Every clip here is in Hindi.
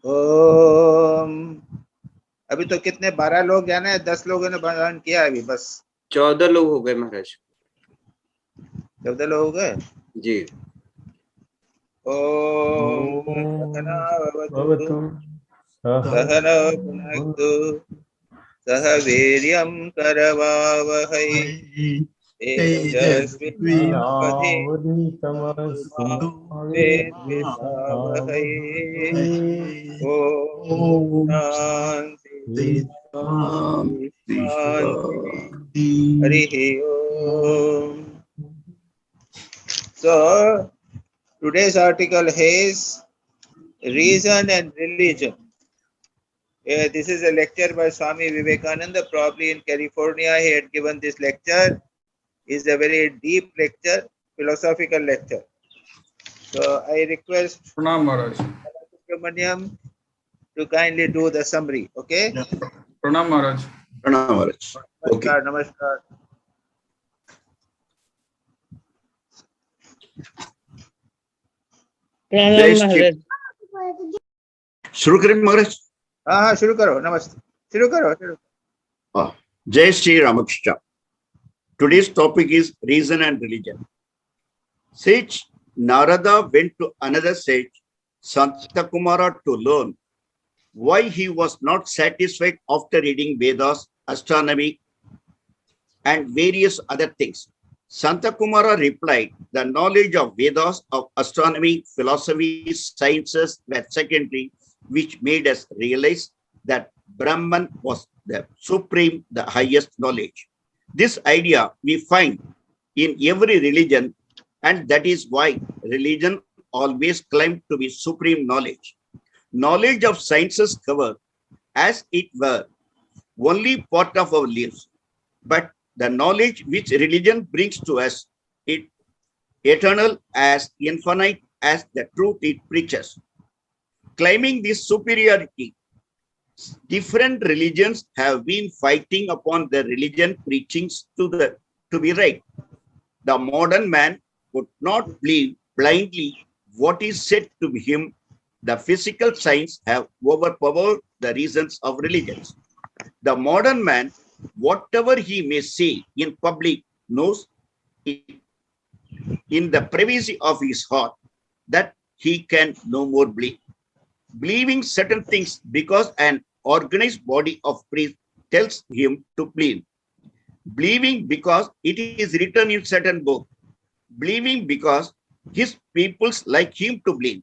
ओम। अभी तो कितने 12 लोग जाने हैं, 10 लोगों ने बयान किया अभी बस। 14 लोग हो गए महाराज 14 लोग हो गए जी। ओम सहना भवतु सहनौ भुनक्तु सह वीर्यं करवावहै तेजस्विनावधीतमस्तु मा विद्विषावहै। ओम शांति शांति शांति। हरि ओम। So today's article is reason and religion. This is a lecture by Swami Vivekananda, probably in California. He had given this lecture. It's a very deep lecture, philosophical lecture. So I request Pranam Maharaj. Subramaniam to kindly do the summary. Okay? Pranam Maharaj. Pranam Maharaj. Okay. Namaskar, namaskar. शुरू करें महाराज? हाँ शुरू करो। नमस्ते, शुरू करो। Jai Shri Ramakrishna. Today's topic is reason and religion. Sage Narada went to another sage, Santakumara, to learn why he was not satisfied after reading Vedas, astronomy, and various other things. Santakumara replied, the knowledge of Vedas, of astronomy, philosophy, sciences were secondary, which made us realize that Brahman was the supreme, the highest knowledge. This idea we find in every religion, and that is why religion always claimed to be supreme knowledge. Knowledge of sciences cover, as it were, only part of our lives, but the knowledge which religion brings to us is eternal, as infinite as the truth it preaches. Claiming this superiority, different religions have been fighting upon the religion preachings to be right. The modern man would not believe blindly what is said to him. The physical science have overpowered the reasons of religions. The modern man, whatever he may say in public, knows it in the privacy of his heart that he can no more believe. Believing certain things because an organized body of priests tells him to believe. Believing because it is written in certain book. Believing because his peoples like him to believe.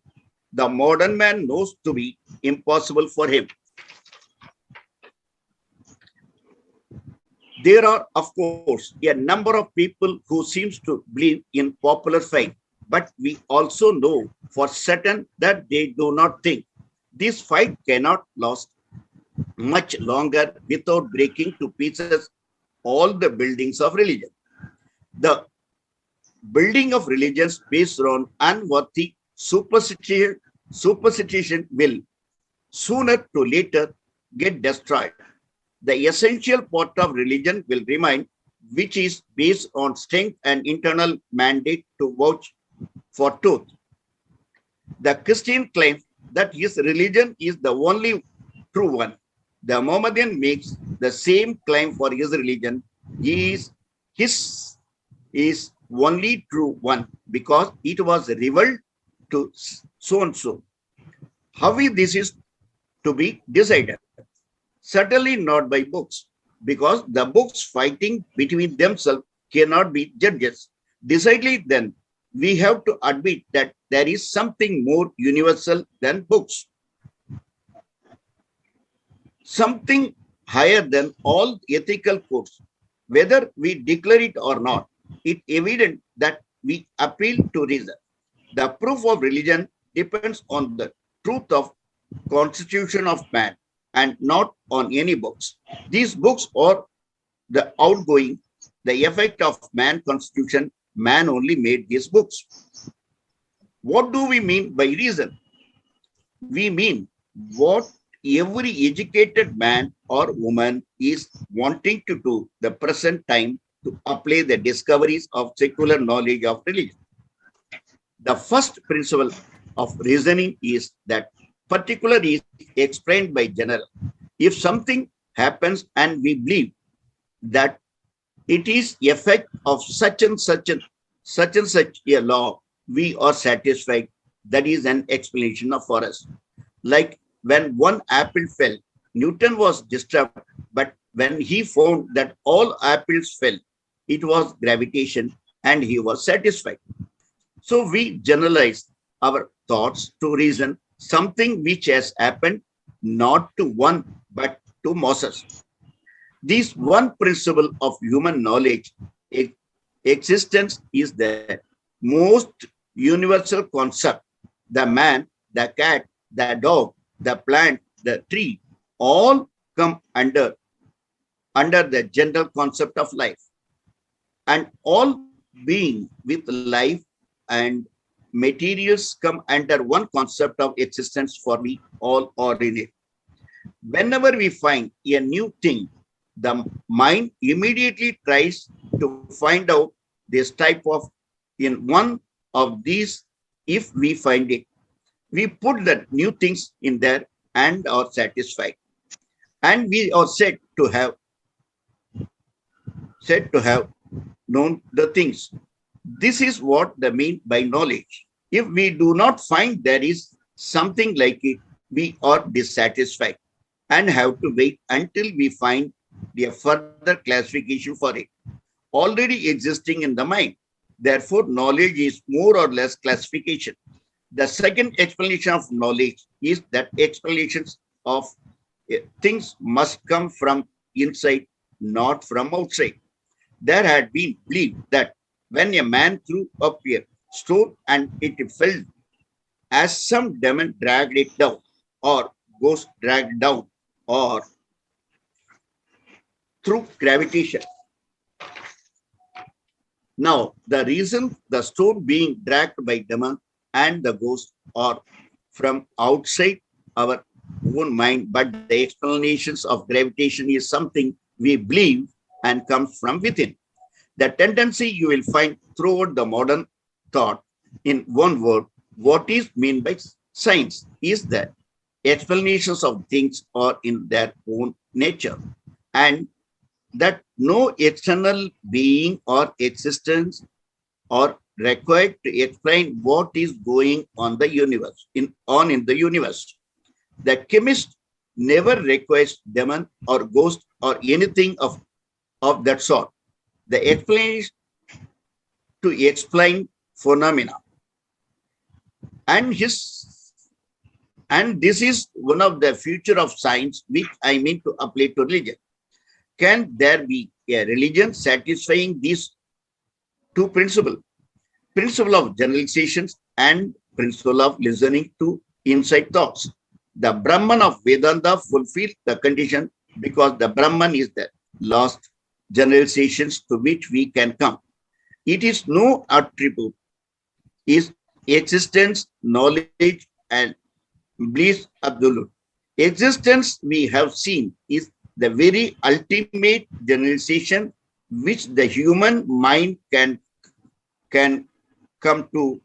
The modern man knows to be impossible for him. There are, of course, a number of people who seems to believe in popular faith, but we also know for certain that they do not think. This fight cannot last much longer without breaking to pieces all the buildings of religion. The building of religions based on unworthy superstition will sooner to later get destroyed. The essential part of religion will remain, which is based on strength and internal mandate to vouch for truth. The Christian claims that his religion is the only true one. The Mohammedan makes the same claim for his religion. His is only true one because it was revealed to so and so. How is this to be decided? Certainly not by books, because the books fighting between themselves cannot be judges. Decidedly, then, we have to admit that there is something more universal than books. Something higher than all ethical codes. Whether we declare it or not, it is evident that we appeal to reason. The proof of religion depends on the truth of constitution of man and not on any books. These books are the outgoing, the effect of man constitution. Man only made these books. What do we mean by reason? We mean what every educated man or woman is wanting to do the present time to apply the discoveries of secular knowledge of religion. The first principle of reasoning is that Particular is explained by general. If something happens and we believe that it is effect of such and such a law, we are satisfied. That is an explanation of for us. Like when one apple fell, Newton was disturbed, but when he found that all apples fell, it was gravitation and he was satisfied. So we generalize our thoughts to reason something which has happened not to one but to masses. This one principle of human knowledge existence is the most universal concept. The man, the cat, the dog, the plant, the tree, all come under the general concept of life. And all being with life and materials come under one concept of existence, for we all are in it. Whenever we find a new thing, the mind immediately tries to find out this type of in one of these. If we find it, we put the new things in there and are satisfied. And we are said to have known the things. This is what they mean by knowledge. If we do not find there is something like it, we are dissatisfied and have to wait until we find a further classification for it, already existing in the mind. Therefore, knowledge is more or less classification. The second explanation of knowledge is that explanations of things must come from inside, not from outside. There had been believed that when a man threw up a stone and it fell, as some demon dragged it down, or ghost dragged down, or through gravitation. Now, the reason the stone being dragged by demon and the ghost are from outside our own mind, but the explanations of gravitation is something we believe and comes from within. The tendency you will find throughout the modern thought in one word, what is meant by science is that explanations of things are in their own nature, and that no external being or existence are required to explain what is going on the universe in the universe. The chemist never requires demon or ghost or anything of that sort. The explanation to explain phenomena. And this is one of the future of science which I mean to apply to religion. Can there be a religion satisfying these two principles? Principle of generalizations and principle of listening to inside thoughts. The Brahman of Vedanta fulfills the condition because the Brahman is the last generalizations to which we can come. It is no attribute, is existence, knowledge, and bliss absolute. Existence we have seen is the very ultimate generalization which the human mind can come to.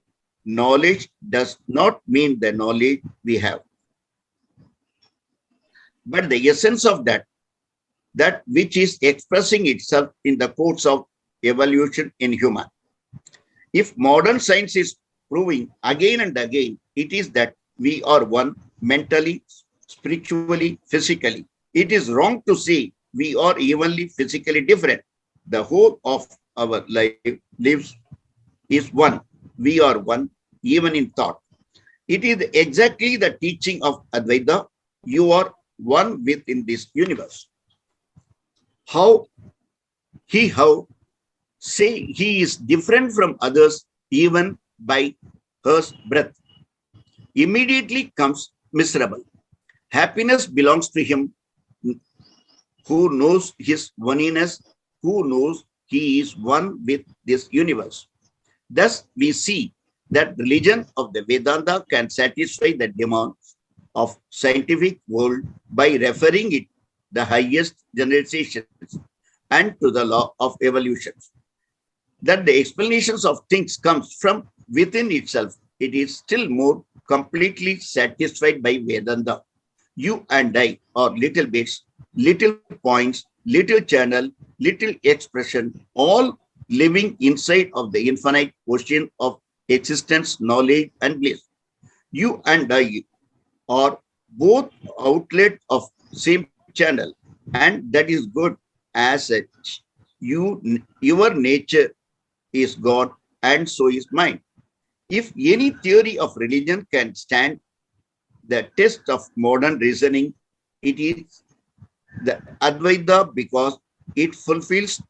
Knowledge does not mean the knowledge we have, but the essence of that which is expressing itself in the course of evolution in human. If modern science is proving again and again, it is that we are one mentally, spiritually, physically. It is wrong to say we are evenly physically different. The whole of our lives is one. We are one, even in thought. It is exactly the teaching of Advaita. You are one within this universe. How say he is different from others even by his breath. Immediately comes miserable. Happiness belongs to him who knows his oneness, who knows he is one with this universe. Thus, we see that religion of the Vedanta can satisfy the demands of scientific world by referring it the highest generalizations and to the law of evolution. That the explanations of things comes from within itself, it is still more completely satisfied by Vedanta. You and I are little bits, little points, little channel, little expression, all living inside of the infinite ocean of existence, knowledge, and bliss. You and I are both outlet of same channel, and that is good as such. Your nature is God, and so is mine. If any theory of religion can stand the test of modern reasoning, it is the Advaita because it fulfills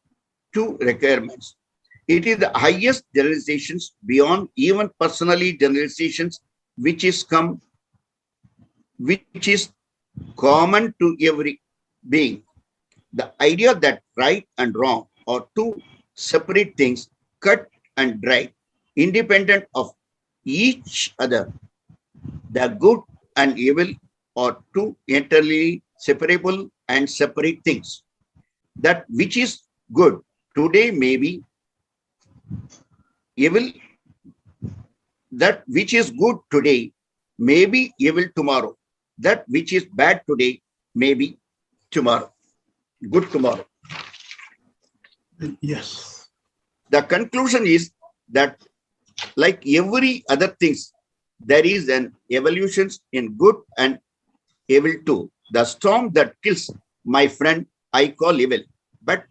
two requirements. It is the highest generalizations beyond even personally generalizations, which is which is common to every being. The idea that right and wrong are two separate things, cut and dry, independent of each other. The good and evil are two entirely separable and separate things. That which is good today may be evil, that which is good today may be evil tomorrow. That which is bad today may be tomorrow, good tomorrow. Yes. The conclusion is that like every other things, there is an evolution in good and evil too. The storm that kills my friend, I call evil, but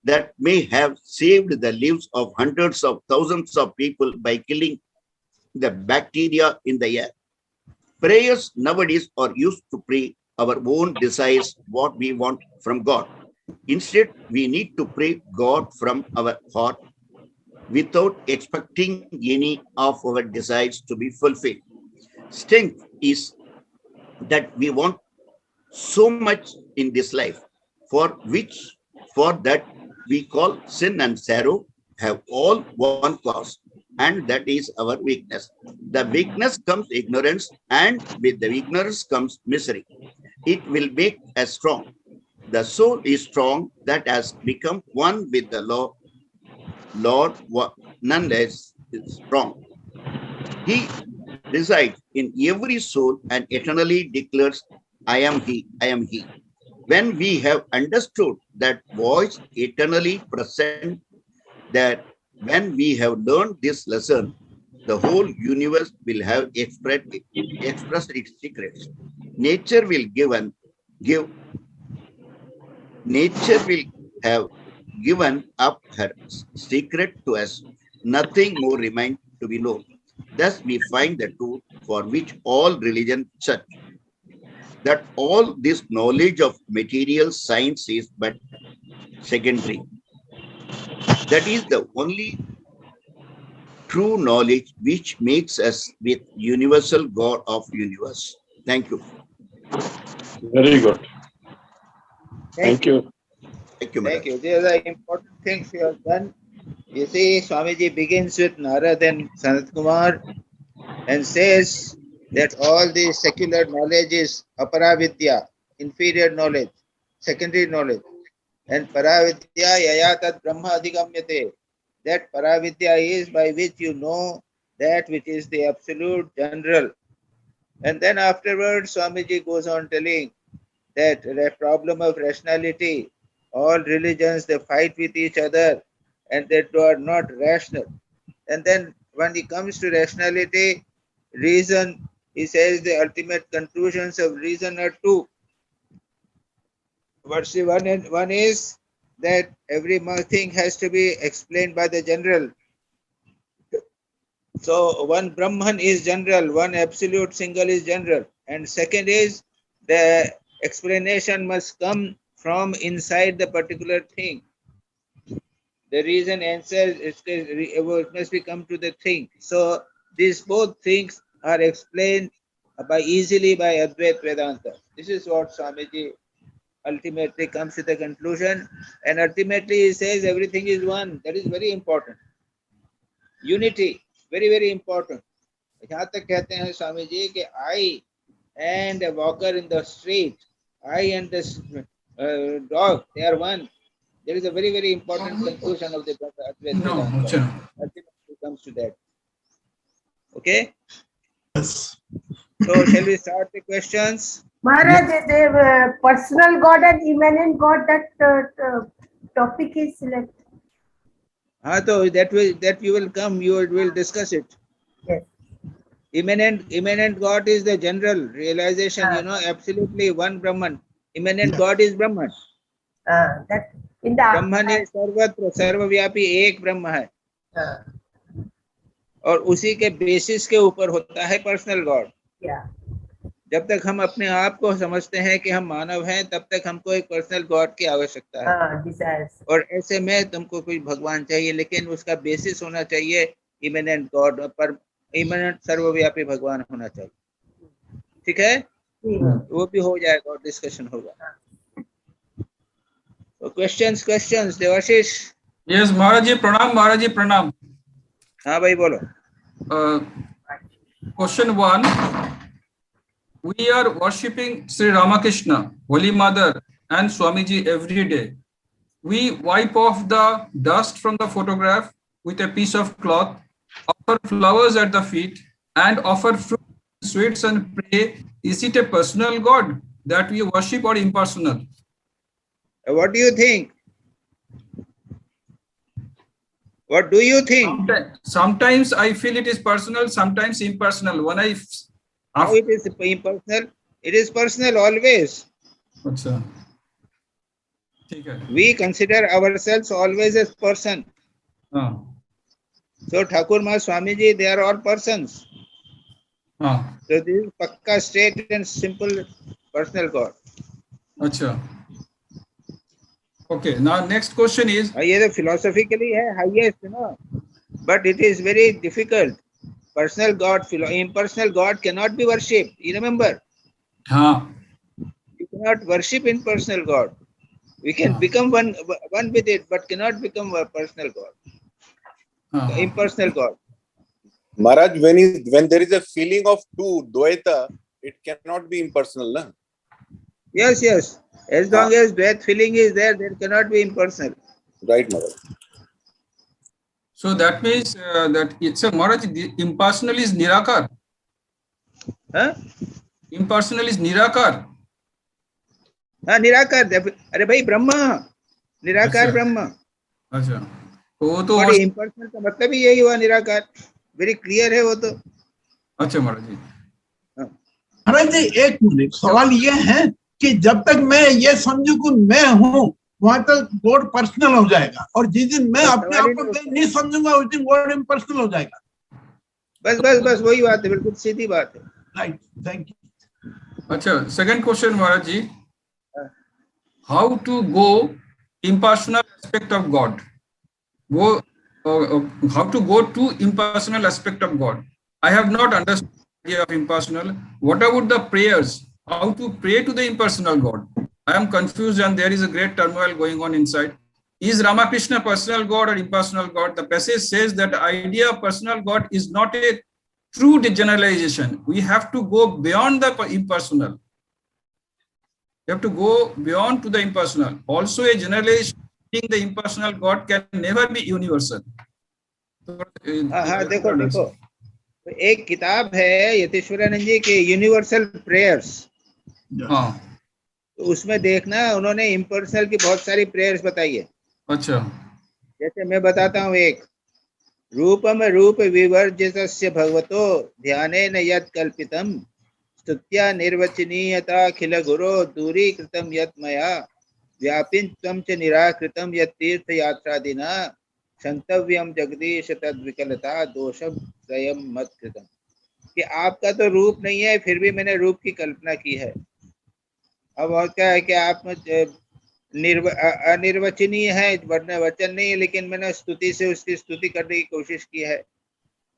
that may have saved the lives of hundreds of thousands of people by killing the bacteria in the air. Prayers nowadays are used to pray our own desires, what we want from God. Instead, we need to pray God from our heart without expecting any of our desires to be fulfilled. Strength is that we want so much in this life, for that we call sin and sorrow have all one cause, and that is our weakness. The weakness comes ignorance, and with the ignorance comes misery. It will make us strong. The soul is strong that has become one with the Lord, none less is strong. He resides in every soul and eternally declares, I am He, I am He. When we have understood that voice eternally present, that when we have learned this lesson, the whole universe will have expressed its secrets. Nature will give nature will have given up her secret to us. Nothing more remains to be known. Thus we find the truth for which all religion search, that all this knowledge of material science is but secondary. That is the only true knowledge which makes us with universal God of universe. Thank you. Very good. Thank Thank you. Thank you, Thank Maharaj. you. These are the important things you have done. You see, Swamiji begins with Narad and Sanat Kumar and says that all the secular knowledge is aparavidya, inferior knowledge, secondary knowledge. And paravidya yayatat brahma adhigamyate. That paravidya is by which you know that which is the absolute general. And then afterwards, Swamiji goes on telling that the problem of rationality, all religions they fight with each other and they are not rational. And then when it comes to rationality, reason, he says the ultimate conclusions of reason are two. What's the one? And one is that every thing has to be explained by the general. So one Brahman is general, one absolute single is general. And second is the explanation must come from inside the particular thing. The reason answer it must be come to the thing. So these both things are explained by easily by Advait Vedanta. This is what Swamiji ultimately comes to the conclusion, and ultimately he says everything is one. That is very important. Unity, very very important. यहाँ तक कहते हैं स्वामी जी कि I and a walker in the street, I and the dog, they are one. There is a very very important conclusion of the Advait No, Vedanta. Muchana. Ultimately comes to that. Okay. Yes. So shall we start the questions? Maharaj, the personal God and immanent God, that topic is selected. So that you will come, you will discuss it. Yes. Immanent God is the general realization, absolutely one Brahman. Immanent God is Brahman. That in the ब्रह्मन ही सर्वत्र सर्वव्यापी एक ब्रह्म है और उसी के बेसिस के ऊपर होता है पर्सनल गॉड। जब तक हम अपने आप को समझते हैं कि हम मानव हैं, तब तक हमको एक पर्सनल गॉड की आवश्यकता है। और ऐसे में तुमको कोई भगवान चाहिए, लेकिन उसका बेसिस होना चाहिए इमिनेंट गॉड, पर इमिनेंट सर्वव्यापी भगवान होना चाहिए। ठीक है, वो भी हो जाएगा और डिस्कशन होगा। तो क्वेश्चंस देवाशीष। यस महाराज जी प्रणाम, महाराज जी प्रणाम। हाँ भाई बोलो। Question 1. We are worshipping Sri Ramakrishna, Holy Mother and Swamiji every day. We wipe off the dust from the photograph with a piece of cloth, offer flowers at the feet and offer fruit, sweets and pray. Is it a personal God that we worship or impersonal? What do you think? What do you think? Sometimes I feel it is personal, sometimes impersonal. When I How it is impersonal? It is personal always. Achha. We consider ourselves always as person. So Thakur Ma, Swamiji, they are all persons. So this is pakka straight and simple personal God. Achha. Okay, now next question is. ये तो philosophically है highest, but it is very difficult. Personal God, impersonal God cannot be worshipped. You remember? You cannot worship impersonal God. We can become one with it, but cannot become a personal God. Impersonal God. Maharaj, when there is a feeling of two, Dvaita, it cannot be impersonal, na? Yes. As long as that feeling is there cannot be impersonal. Right, Maharaj. So that means that it's a Maharaj, impersonal is Nirakar. Huh? Impersonal is Nirakar. हाँ निराकार, अरे भाई ब्रह्म, निराकार ब्रह्म। अच्छा, वो तो इम्पर्सनल का मतलब ही यही हुआ, निराकार। वेरी क्लियर है वो तो। अच्छा महाराज जी। महाराज जी एक मिनट, सवाल ये है कि जब तक मैं ये समझू कि मैं हूँ, वहां तक गॉड पर्सनल हो जाएगा, और जिस दिन मैं अपने आप को नहीं समझूंगा उस दिन गॉड इम्पर्सनल हो जाएगा। बस वही बात है, बिल्कुल सीधी बात है। Right, thank you. अच्छा, second question Maharaj ji, how to go impersonal aspect of God? How to go to impersonal aspect of God? I have not understood the idea of impersonal. What about the prayers? How to pray to the impersonal God? I am confused and there is a great turmoil going on inside. Is Ramakrishna personal God or impersonal God? The passage says that the idea of personal God is not a true generalization. We have to go beyond the impersonal. You have to go beyond to the impersonal. Also, a generalization the impersonal God can never be universal. हाँ देखो एक किताब है यतीश्वरानंद जी के यूनिवर्सल प्रेयर्स। तो उसमें देखना उन्होंने इम्पर्सनल की बहुत सारी प्रेयर्स बताई है। अच्छा, जैसे मैं बताता हूँ एक, रूपम रूप विवर्जितस्य भगवतो ध्यानेन यत् कल्पितम स्तुत्या निर्वचनीयता खिल गुरो दूरीकृतम यत् मया व्यापिन्त्वं च निराकृतम यत् तीर्थ यात्रादिना क्षंतव्यम जगदीश तद विकलता दोषम स्वयं मत कृतम। कि आपका तो रूप नहीं है, फिर भी मैंने रूप की कल्पना की है। अब और क्या है कि आप अनिर्वचनीय है, वचन नहीं है, लेकिन मैंने स्तुति से उसकी स्तुति करने की कोशिश की है।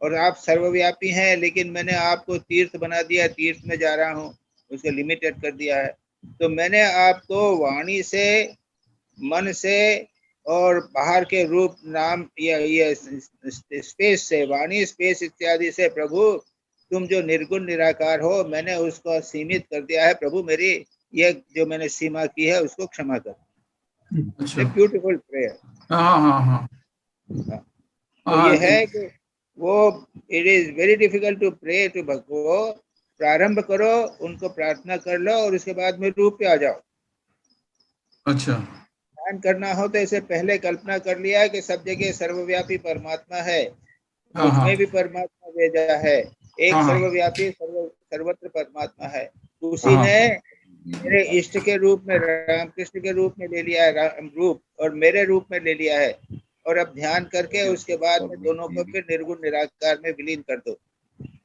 और आप सर्वव्यापी हैं, लेकिन मैंने आपको तीर्थ बना दिया, तीर्थ में जा रहा हूँ, उसको लिमिटेड कर दिया है। तो मैंने आपको वाणी से, मन से और बाहर के रूप नाम ये स्पेस से, वाणी स्पेस इत्यादि से, प्रभु तुम जो निर्गुण निराकार हो, मैंने उसको सीमित कर दिया है। प्रभु मेरी ये जो मैंने सीमा की है उसको क्षमा कर। Beautiful prayer. तो ये है कि वो it is very difficult to pray to Bhagwan प्रारंभ करो, उनको प्रार्थना कर लो और उसके बाद में रूप पे आ जाओ। अच्छा। ध्यान करना हो तो इसे पहले कल्पना कर लिया कि सब जगह सर्वव्यापी परमात्मा है, हाँ मुझ हाँ में भी परमात्मा भेजा है, एक हाँ हाँ सर्वव्यापी सर्वत्र परमात्मा है, उसी हाँ ने मेरे इष्ट के रूप में, रामकृष्ण के रूप में ले लिया है रूप, और मेरे रूप में ले लिया है। और अब ध्यान करके उसके बाद में दोनों को फिर निर्गुण निराकार में विलीन कर दो।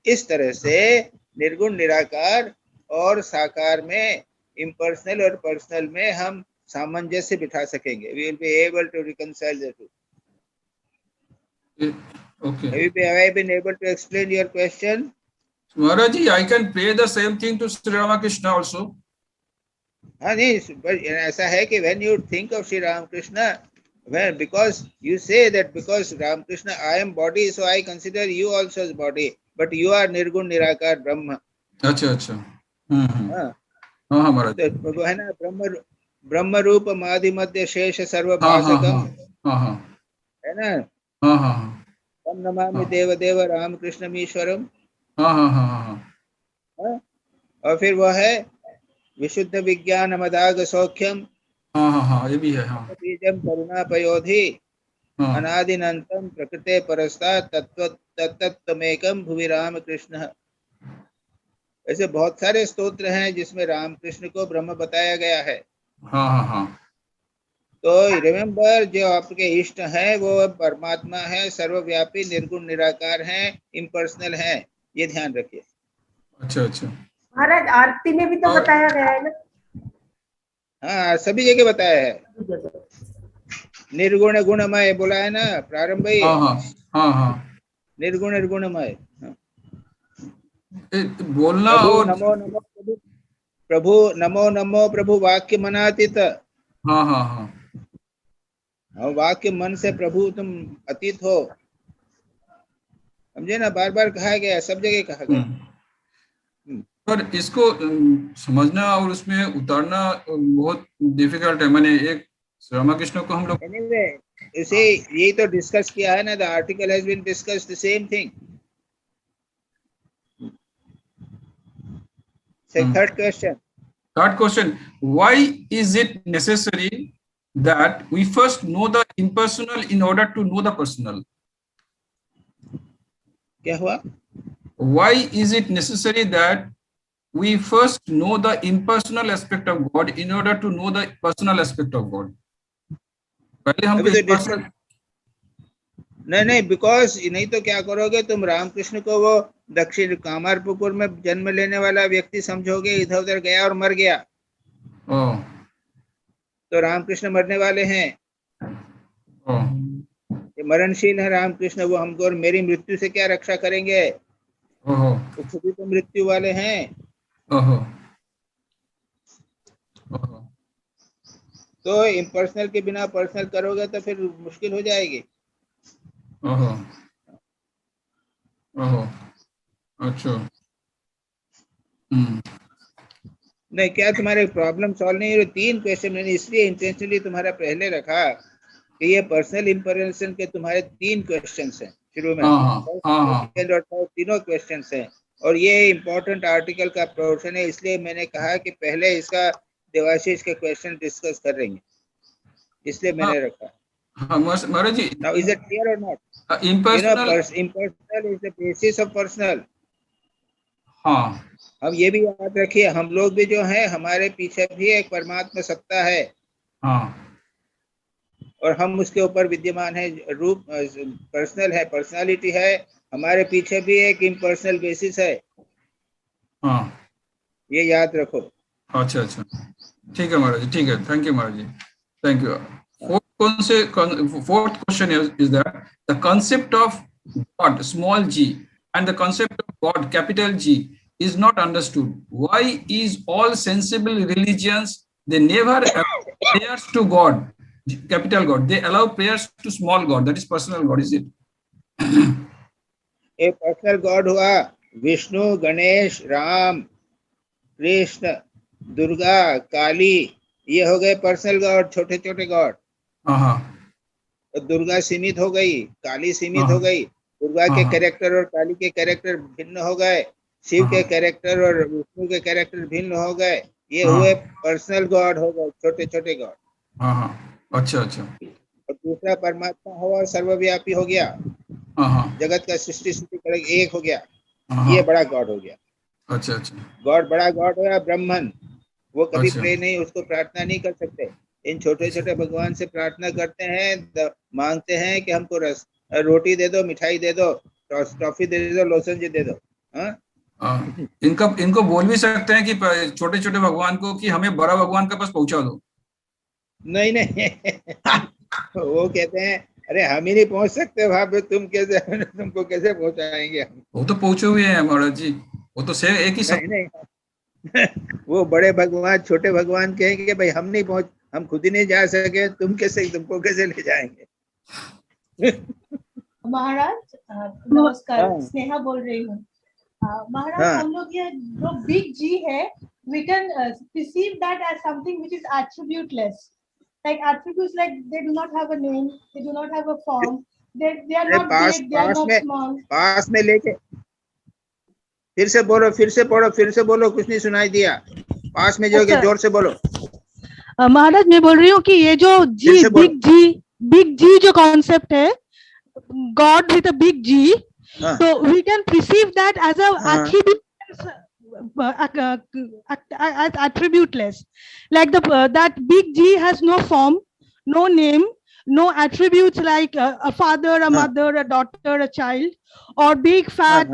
इस तरह से निर्गुण निराकार और साकार में, इम्पर्सनल और पर्सनल में हम सामंजस्य बिठा सकेंगे। We will be able to reconcile the two. Okay. Have I been able to explain your question? Maharaj ji, I can pray the same thing to Sri Ramakrishna also. हाँ नहीं, ऐसा है कि when you think of Sri Ramakrishna, when because you say that because Ramakrishna I am body, so I consider you also as body, but you are निर्गुण निराकार ब्रह्म। अच्छा अच्छा। हाँ हाँ हाँ महाराज। तो वो है ना, ब्रह्म रूप मादि मध्य शेष हाँ हाँ सर्वभासकम, हाँ हाँ है ना। हाँ हाँ हाँ तम नमामि देवदेव रामकृष्णमीश्वरम। हाँ हाँ हाँ हाँ हाँ? और फिर वो है विशुद्ध विज्ञान मदाग सौख्यम, हाँ हाँ हाँ ये भी है। हाँ बीजम करुणा पयोधि, हाँ अनादिनंतम प्रकृते परस्तात् तत्तत्तमेकम भुवि रामकृष्ण। ऐसे बहुत सारे स्तोत्र हैं जिसमें रामकृष्ण को ब्रह्म बताया गया है। हाँ हाँ हाँ तो रिमेम्बर, जो आपके इष्ट हैं वो परमात्मा है, सर्वव्यापी निर्गुण निराकार हैं, इम्पर्सनल हैं, ये ध्यान रखिए। अच्छा अच्छा। महाराज आरती में भी तो और- बताया गया है ना। हाँ सभी जगह बताया है, निर्गुण गुणमय बोला है ना प्रारंभ ही, हाँ हाँ हाँ हाँ निर्गुण निर्गुणमय। हाँ। बोलना प्रभु और नमो नमो प्रभु नमो नमो प्रभु वाक्य मनातीत। हाँ हाँ हाँ वाक्य मन से प्रभु तुम अतीत हो, समझे ना, बार बार कहा गया, सब जगह कहा गया। पर इसको समझना और उसमें उतारना बहुत डिफिकल्ट है। मैंने एक रामाकृष्ण को हम लोग एनीवे इसे यही तो डिस्कस किया है ना, the article has been discussed the same thing. Third question, third question, why is it necessary that we first know the impersonal in order to know the personal? क्या हुआ? Why is it necessary that we first know the impersonal aspect of God in order to know the personal aspect of God? पहले हमको अभी तो impersonal नहीं, बिकॉज नहीं तो क्या करोगे तुम, रामकृष्ण को वो दक्षिण कामारपुकुर में जन्म लेने वाला व्यक्ति समझोगे, इधर उधर गया और मर गया, oh तो रामकृष्ण मरने वाले हैं, oh ये मरणशील है रामकृष्ण, वो हमको और मेरी मृत्यु से क्या रक्षा करेंगे, oh वो खुद ही तो मृत्यु वाले हैं। oh oh तो इम्पर्सनल के बिना पर्सनल करोगे तो फिर मुश्किल हो जाएगी। oh oh अच्छा नहीं, क्या तुम्हारे प्रॉब्लम सॉल्व नहीं हुई? 3 क्वेश्चन मैंने इसलिए इंटेंशनली तुम्हारा पहले रखा कि ये पर्सनल इंपरेशन के तुम्हारे 3 क्वेश्चंस हैं शुरू में, सेकंड और थर्ड तीनों क्वेश्चंस हैं, और ये इम्पोर्टेंट आर्टिकल का पोर्शन है, इसलिए मैंने कहा कि पहले इसका देवाशीष के क्वेश्चन डिस्कस कर रही हैं, इसलिए मैंने रखा। महाराज जी, नाउ इज इट क्लियर और not? impersonal impersonal is the basis of personal. हाँ अब ये भी याद रखिए, हम लोग भी जो हैं, हमारे पीछे भी एक परमात्मा सत्ता है, हाँ और हम उसके ऊपर विद्यमान है, रूप पर्सनल है, पर्सनालिटी है, हमारे पीछे भी एक इम्पर्सनल बेसिस है, हाँ ये याद रखो। अच्छा अच्छा ठीक है महाराज जी, ठीक है, thank you Maharaj ji, thank you. Fourth question is that the concept of God small g and the concept of God capital G is not understood. Why is all sensible religions, they never allow prayers to God, capital God, they allow prayers to small God, that is personal God, is it? एक पर्सनल गॉड हुआ विष्णु, गणेश, राम, कृष्ण, दुर्गा, काली, ये हो गए पर्सनल गॉड, छोटे छोटे गॉड। हाँ तो दुर्गा सीमित हो गई, काली सीमित हो गई, दुर्गा के कैरेक्टर और काली के कैरेक्टर भिन्न हो गए, शिव के कैरेक्टर और विष्णु के कैरेक्टर भिन्न हो गए, ये हाँ। हुए पर्सनल गॉड हो गए, छोटे छोटे गॉड। हाँ हाँ, अच्छा अच्छा, और दूसरा परमात्मा हुआ सर्वव्यापी हो गया, हाँ हाँ जगत का सृष्टि स्थिति करके एक हो गया, हाँ ये हाँ, बड़ा गॉड हो गया। अच्छा अच्छा गॉड बड़ा गॉड हुआ ब्रह्मन, वो कभी अच्छा। प्रे नहीं, उसको प्रार्थना नहीं कर सकते। इन छोटे छोटे भगवान से प्रार्थना करते हैं, मांगते हैं कि हमको रोटी दे दो, मिठाई दे दो, टॉफी दे दो, लोशन जी दे दो। हाँ? हाँ, इनको बोल भी सकते हैं कि छोटे छोटे भगवान को कि हमें बड़ा भगवान के पास पहुंचा दो। नहीं नहीं वो कहते हैं अरे हम ही नहीं पहुंच सकते वहां पे, तुम कैसे तुमको कैसे पहुंचाएंगे हम। वो तो पहुंचे हुए हैं महाराज जी, वो तो से एक ही सब। नहीं नहीं वो बड़े भगवान छोटे भगवान कहेंगे भाई हम नहीं पहुंच, हम खुद ही नहीं जा सके, तुमको कैसे ले जाएंगे। महाराज नमस्कार, हाँ। स्नेहा बोल रही हूँ। महाराज हाँ। हम लोग ये जो बिग जी है, we can perceive that as something which is attributeless. Like attributes, like they do not have a name, they do not have a form, they are अरे not big, they are not small. पास में लेके फिर से बोलो, फिर से पढ़ो, फिर से बोलो, कुछ नहीं सुनाई दिया। पास में जो अच्छा। जोर से बोलो। महाराज मैं बोल रही हूँ कि ये जो फिर से बोलो। बिग जी जो कॉन्सेप्ट है, गॉड विद अ बिग जी, हाँ। so we can perceive that as a हाँ। attribute, as attributeless, like that big G has no form, no name, no attributes like a father, a mother, a daughter, a child, or big, fat,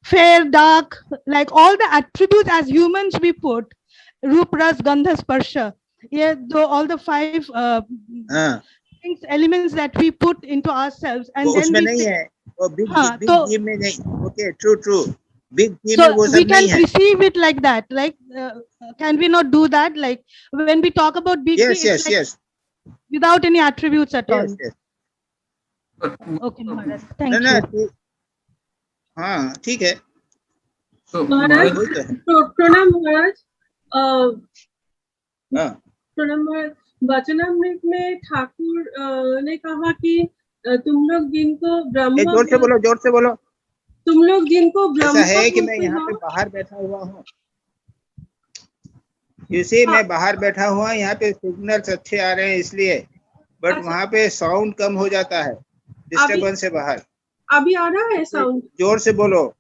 fair, dark, like all the attributes as humans we put रूप रस गंध स्पर्श, ये all the 5 things, elements that we put into ourselves, and then उसमें we नहीं say, है वो बिग हाँ, बिग तो जी में नहीं। ओके, ट्रू बिग जी so में वो we सब can नहीं है। perceive it like that, like can we not do that, like when we talk about big Yes, G, yes, it's like yes, without any attributes at all. yes, yes. Okay, Maharaj, thank ना you. ठीक, हाँ ठीक है। तो महाराज वही तो है। प्रणाम महाराज। हाँ। प्रणाम महाराज। वचनामृत में ठाकुर ने कहा कि तुम लोग जिनको ब्रह्म, जोर से बोलो, जोर से बोलो। तुम लोग जिनको ब्रह्म ऐसा है कि मैं बोलते यहाँ पे हो। बाहर बैठा हुआ हूँ, इसी हाँ। मैं बाहर बैठा हुआ, यहाँ पे सिग्नल्स अच्छे आ रहे हैं इसलिए, बट अच्छा। वहाँ पे साउंड कम हो जाता है, डिस्टर्बेंस है बाहर। अभी आ रहा है साउंड? जोर से बोलो।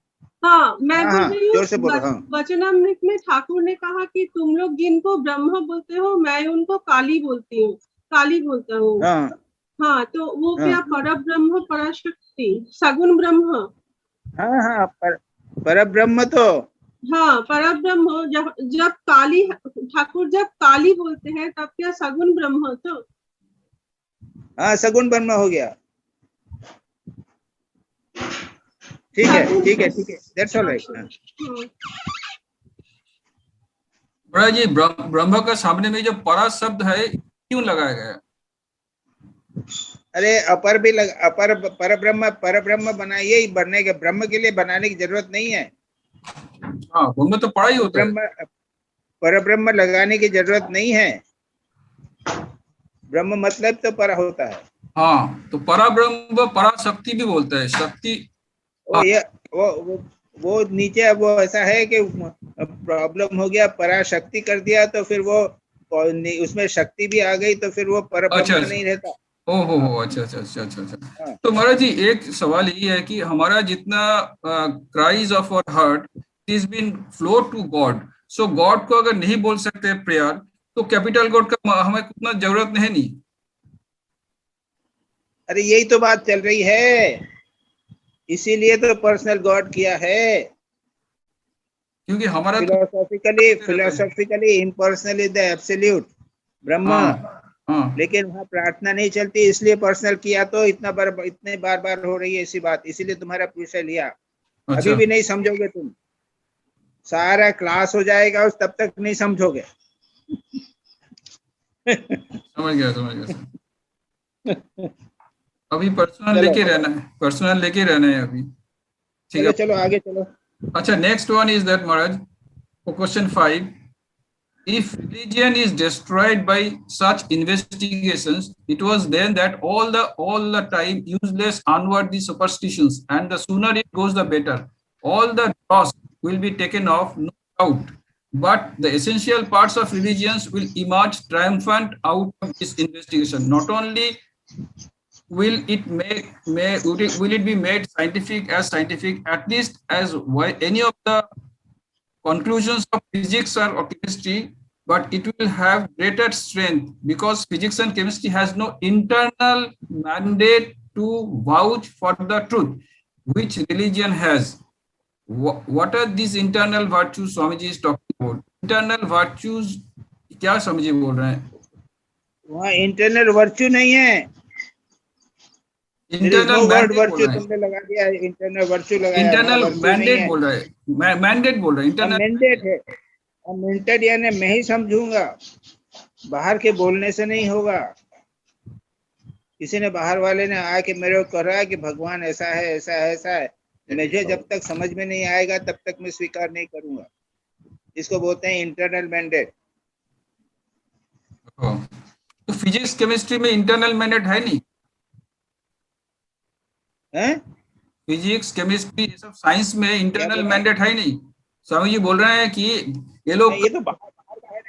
हाँ, मैं हाँ, बोल हाँ, रही जोर से बोलो। हूँ हाँ। वचनामृत में ठाकुर ने कहा कि तुम लोग जिनको ब्रह्म बोलते हो, मैं उनको काली बोलती हूँ, काली बोलता हूँ। हाँ। हाँ, तो वो हाँ। क्या परब्रह्म, पराशक्ति, सगुण ब्रह्म? हाँ, पर ब्रह्म तो हाँ, परब्रह्म। जब काली, ठाकुर जब काली बोलते हैं तब क्या सगुण ब्रह्म? तो हाँ, सगुण ब्रह्म हो गया। ठीक है, ठीक है, ठीक है, दैट्स ऑल राइट। महाराज जी, ब्रह्म का सामने में जो परा शब्द है क्यों लगाया गया? अरे अपर भी अपर पर ब्रह्म बनाइए, बनने के ब्रह्म के लिए बनाने की जरूरत नहीं है। हाँ, ब्रह्म तो पड़ा ही होता है। पर ब्रह्म लगाने की जरूरत नहीं है, ब्रह्म मतलब तो पर होता है। हाँ, तो परा ब्रह्म परा शक्ति भी बोलता है, शक्ति। वो नीचे वो ऐसा है कि प्रॉब्लम हो गया, पराशक्ति कर दिया तो फिर वो उसमें शक्ति भी आ गई तो फिर वो पर ब्रह्म नहीं रहता। ओहो, अच्छा अच्छा अच्छा अच्छा अच्छा। तो महाराज जी, एक सवाल ये है कि हमारा जितना cries of our heart is been flow to God, so God को अगर नहीं बोल सकते प्रेयर, तो कैपिटल गॉड का हमें उतना जरूरत नहीं। अरे यही तो बात चल रही है, इसीलिए तो पर्सनल गॉड किया है, क्योंकि हमारा philosophically impersonal is the absolute ब्रह्म। लेकिन वहाँ प्रार्थना नहीं चलती, इसलिए पर्सनल किया। तो इतने बार बार हो रही है ऐसी बात, इसीलिए तुम्हारा विषय लिया। अच्छा। अभी भी नहीं समझोगे तुम, सारा क्लास हो जाएगा उस तब तक नहीं समझोगे। समझ गया। अभी पर्सनल लेके रहना है अभी। ठीक है, चलो आगे चलो। अच्छा, next one is that Maharaj, question 5, if religion is destroyed by such investigations, it was then that all the time useless unworthy superstitions, and the sooner it goes the better. all the dross will be taken off, no doubt. But the essential parts of religions will emerge triumphant out of this investigation. Not only will it be made scientific, at least as any of the conclusions of physics or chemistry, but it will have greater strength because physics and chemistry has no internal mandate to vouch for the truth, which religion has. What are these internal virtues Swamiji is talking about? Internal virtues क्या Swamiji बोल रहे हैं? वहाँ इंटरनल वर्च्यू नहीं है. इंटरनल मैंडेट बोल रहे हैं. तुमने लगा दिया, इंटरनल वर्च्यू लगाया. इंटरनल मैंडेट बोल रहे हैं. मैंडेट बोल रहे हैं. इंटरनल मैंडेट है. मेंटेड यानी मैं ही समझूंगा, बाहर के बोलने से नहीं होगा. किसी ने बाहर वाले ने आके मेरे को कह रहा है कि भगवान ऐसा है, ऐसा है, ऐसा है. मुझे जब तक समझ में नहीं आएगा तब तक मैं स्वीकार नहीं करूंगा. इसको बोलते हैं इंटरनल मैंडेट. तो फिजिक्स केमिस्ट्री में इंटरनल मैंडेट है नहीं है? फिजिक्स केमिस्ट्री ये सब साइंस में इंटरनल मैंडेट है नहीं. स्वामी जी बोल रहे हैं कि ये लोग ये तो बाहर का है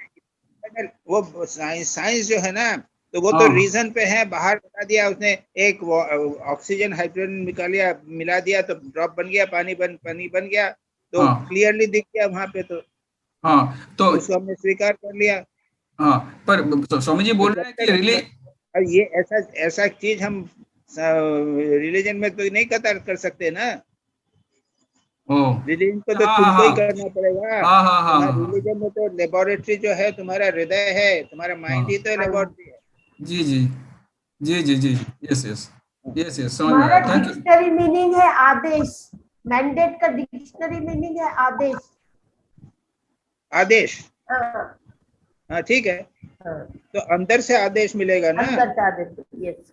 ना. वो साइंस जो है ना, तो वो तो रीजन पे है. बाहर बता दिया उसने, एक ऑक्सीजन हाइड्रोजन निकालिया, मिला दिया तो ड्रॉप बन गया, पानी बन गया, तो क्लियरली दिख गया वहां पे. तो उसको हमने स्वीकार कर लिया. पर स्वामी जी बोल रहे हैं कि ये ऐसा चीज हम रिलीजन में तो नहीं कतर कर सकते ना. रिलीजन को तो तुमको ही करना पड़ेगा. रिलीजन में तो लेबोरेटरी जो है तुम्हारा हृदय है, तुम्हारा माइंड ही तो लेबोरेटरी है. जी जी जी जी जी. Yes yes yes yes. हमारा डिक्शनरी मीनिंग है आदेश. मैंडेट का डिक्शनरी मीनिंग है आदेश. आदेश. हाँ ठीक है. तो अंदर से आदेश मिलेगा ना. अंदर से आदेश. यस.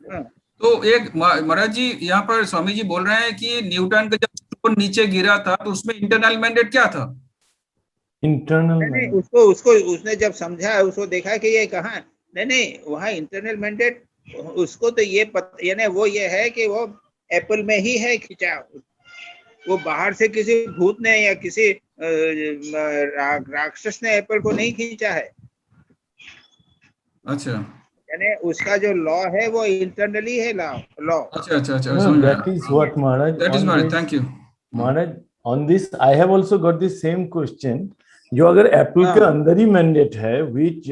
तो एक महाराज जी यहाँ पर स्वामी जी बोल रहे हैं कि न्यूटन का जब स्टोन नीचे गिरा था तो उसमें इंटरनल मैंडेट क्या था? इंटरनल नहीं, उसको उसने जब समझा, उसको देखा कि ये कहाँ. नहीं, वहाँ इंटरनल मैंडेट उसको तो ये यानी वो ये है कि वो एप्पल में ही है खींचा. वो बाहर से किसी भूत ने या किसी राक्षस ने एप्पल को नहीं खींचा है. अच्छा. यानी उसका जो लॉ है वो इंटरनली है लॉ. अच्छा अच्छा अच्छा. That is what Maharaj. That is Maharaj. Thank you. Maharaj, on this I have also got the same question. जो अगर एप्पल के अंदर ही मैंडेट है which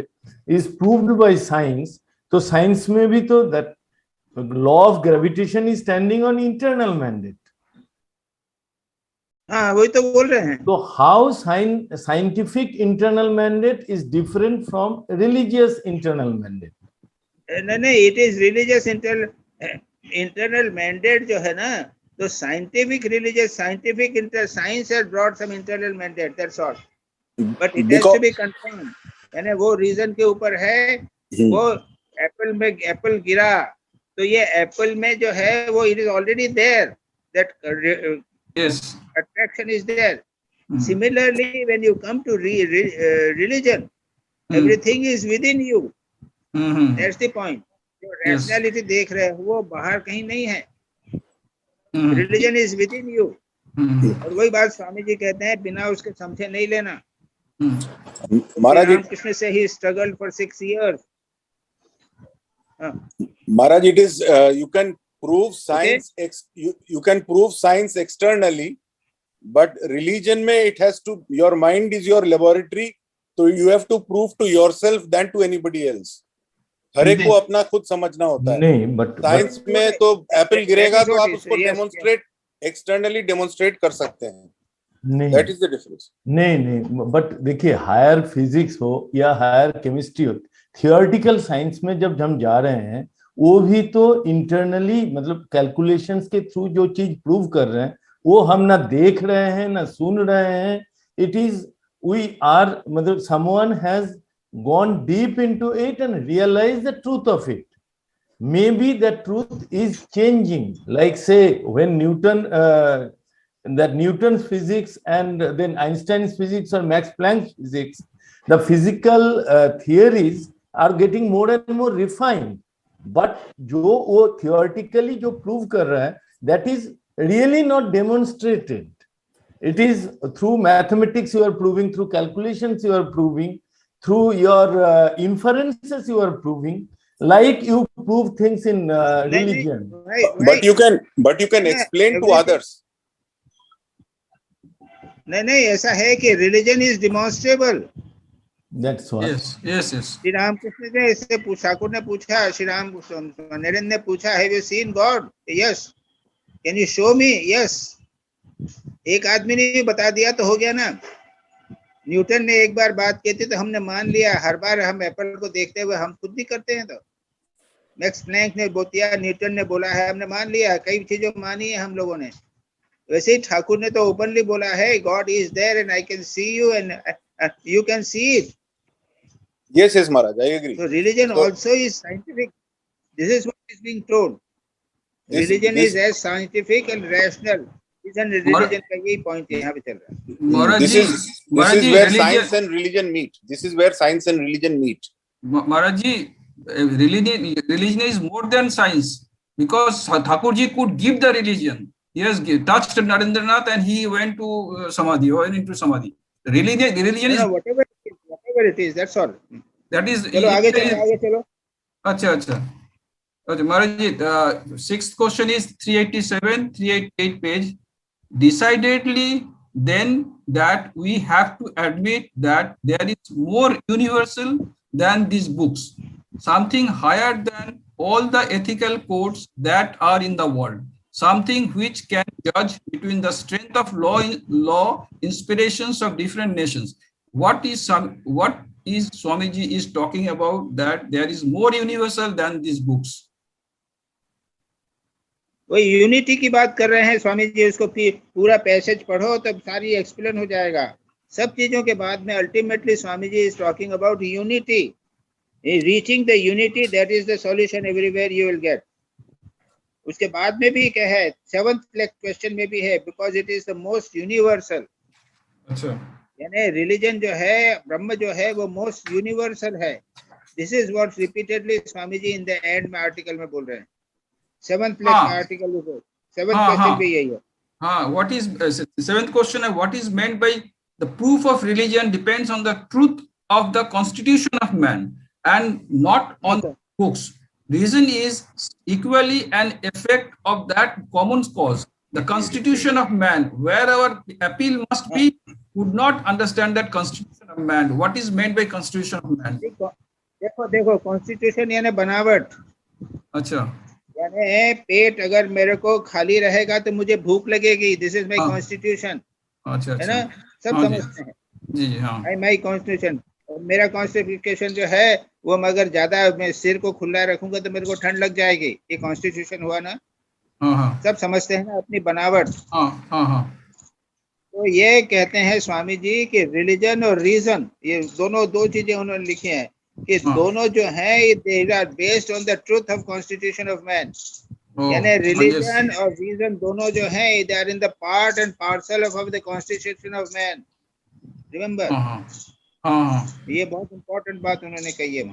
is proved by science, तो साइंस में भी तो that law of gravitation is standing on internal mandate. हाँ वही तो बोल रहे हैं. So how scientific internal mandate is different from religious internal mandate? नहीं, it is religious internal mandate जो है ना, तो scientific religious scientific science has brought some internal mandate, that's all. But it has to be confirmed. यानी वो रीजन के ऊपर है. वो एप्पल में एप्पल गिरा तो ये एप्पल में जो है वो it is already there, that yes, attraction is there. Similarly, when you come to religion, everything is within you. That's the point. जो rationality देख रहे हो वो बाहर कहीं नहीं है. Religion is within you. और वही बात स्वामी जी कहते हैं, बिना उसके समझे नहीं लेना. महाराज Krishna say he struggled for 6 years. Maharaj, it is you can prove science. Okay. You can prove science externally, but religion में it has to. Your mind is your laboratory, so you have to prove to yourself than to anybody else. हर एक को अपना खुद समझना होता है. नहीं, but साइंस में तो एप्पल गिरेगा तो आप उसको डेमोन्स्ट्रेट एक्सटर्नली डेमोन्स्ट्रेट कर सकते हैं. That is the difference. नहीं, बट देखिए हायर फिजिक्स हो या हायर केमिस्ट्री हो, थियोरेटिकल साइंस में जब हम जा रहे हैं वो भी तो इंटरनली मतलब कैलकुलेशंस के थ्रू जो चीज प्रूव कर रहे हैं वो हम ना देख रहे हैं ना सुन रहे हैं. इट इज वी आर मतलब someone has gone deep into it and realized the truth of it. Maybe the truth is changing, like say when Newton's physics and then Einstein's physics or Max Planck's physics, the physical theories are getting more and more refined. But जो वो theoretically जो prove कर रहा है, that is really not demonstrated. It is through mathematics you are proving, through calculations you are proving, through your inferences you are proving, like you prove things in religion. But you can explain to others. नहीं ऐसा है कि religion is demonstrable. That's what. Yes. Shri Ramakrishna ने इससे ठाकुर ने पूछा, श्री राम नरेंद्र ने पूछा, have you seen God? Yes. Can you show me? Yes. एक आदमी ने बता दिया तो हो गया ना. न्यूटन ने एक बार बात की थी तो हमने मान लिया. हर बार हम एप्पल को देखते हुए हम खुद भी करते हैं. तो मैक्स प्लैंक ने बोतिया, न्यूटन ने बोला है, हमने मान लिया. कई चीजों मानी है हम लोगों ने. वैसे ही ठाकुर ने तो ओपनली बोला है, God is there and I can see you and you can see it. Yes, Maharaj, I agree. So religion also is scientific. This is what is being told. Religion is as scientific and rational. Religion का यही point यहाँ पे चल रहा है. This is where science and religion meet. This is where science and religion meet. Maharaj ji, religion is more than science, because Thakur ji could give the religion. He has touched Narendranath and he went to Samadhi, or into Samadhi. Religion is whatever it is, that's all. That is. चलो आगे चलो. अच्छा. Maharaj ji, sixth question is 388 page. Decidedly, then, that we have to admit that there is more universal than these books, something higher than all the ethical codes that are in the world, something which can judge between the strength of law inspirations of different nations. What is Swamiji is talking about, that there is more universal than these books? वो यूनिटी की बात कर रहे हैं स्वामी जी. उसको पूरा पैसेज पढ़ो तब सारी एक्सप्लेन हो जाएगा. सब चीजों के बाद में ultimately Swami ji is talking about unity. Reaching the unity, that is the solution everywhere you will get. उसके बाद में भी क्या है, 7th क्वेश्चन में भी है, because it is the most universal. अच्छा, यानी रिलीजन जो है, ब्रह्म जो है, वो मोस्ट यूनिवर्सल है. This is what repeatedly Swami ji in the end में आर्टिकल में बोल रहे हैं. 7th आर्टिकल में 7th क्वेश्चन भी यही है. हाँ, what is 7th question? What is meant by the proof of religion depends on the truth of the constitution of man and not on the books. Reason is equally an effect of that common cause. The constitution of man, where our appeal must be, would not understand that constitution of man. What is meant by constitution of man? देखो कॉन्स्टिट्यूशन यानी बनावट. अच्छा, यानी पेट अगर मेरे को खाली रहेगा तो मुझे भूख लगेगी. This is my constitution. अच्छा, है ना, सब समझते हैं. जी हाँ. माय कॉन्स्टिट्यूशन, मेरा कॉन्स्टिट्यूशन जो है वो, मगर ज्यादा मैं सिर को खुला रखूंगा तो मेरे को ठंड लग जाएगी. ये कॉन्स्टिट्यूशन हुआ ना. सब समझते हैं ना अपनी बनावट. तो ये कहते हैं स्वामी जी कि रिलीजन और रीजन, ये दोनों दो चीजें उन्होंने लिखी हैं कि दोनों जो है they are based on the truth of constitution of man. यानी रिलीजन और रीजन दोनों जो है they are in the part and parcel of the constitution of man. Remember, ये बहुत इंपॉर्टेंट बात उन्होंने कही है.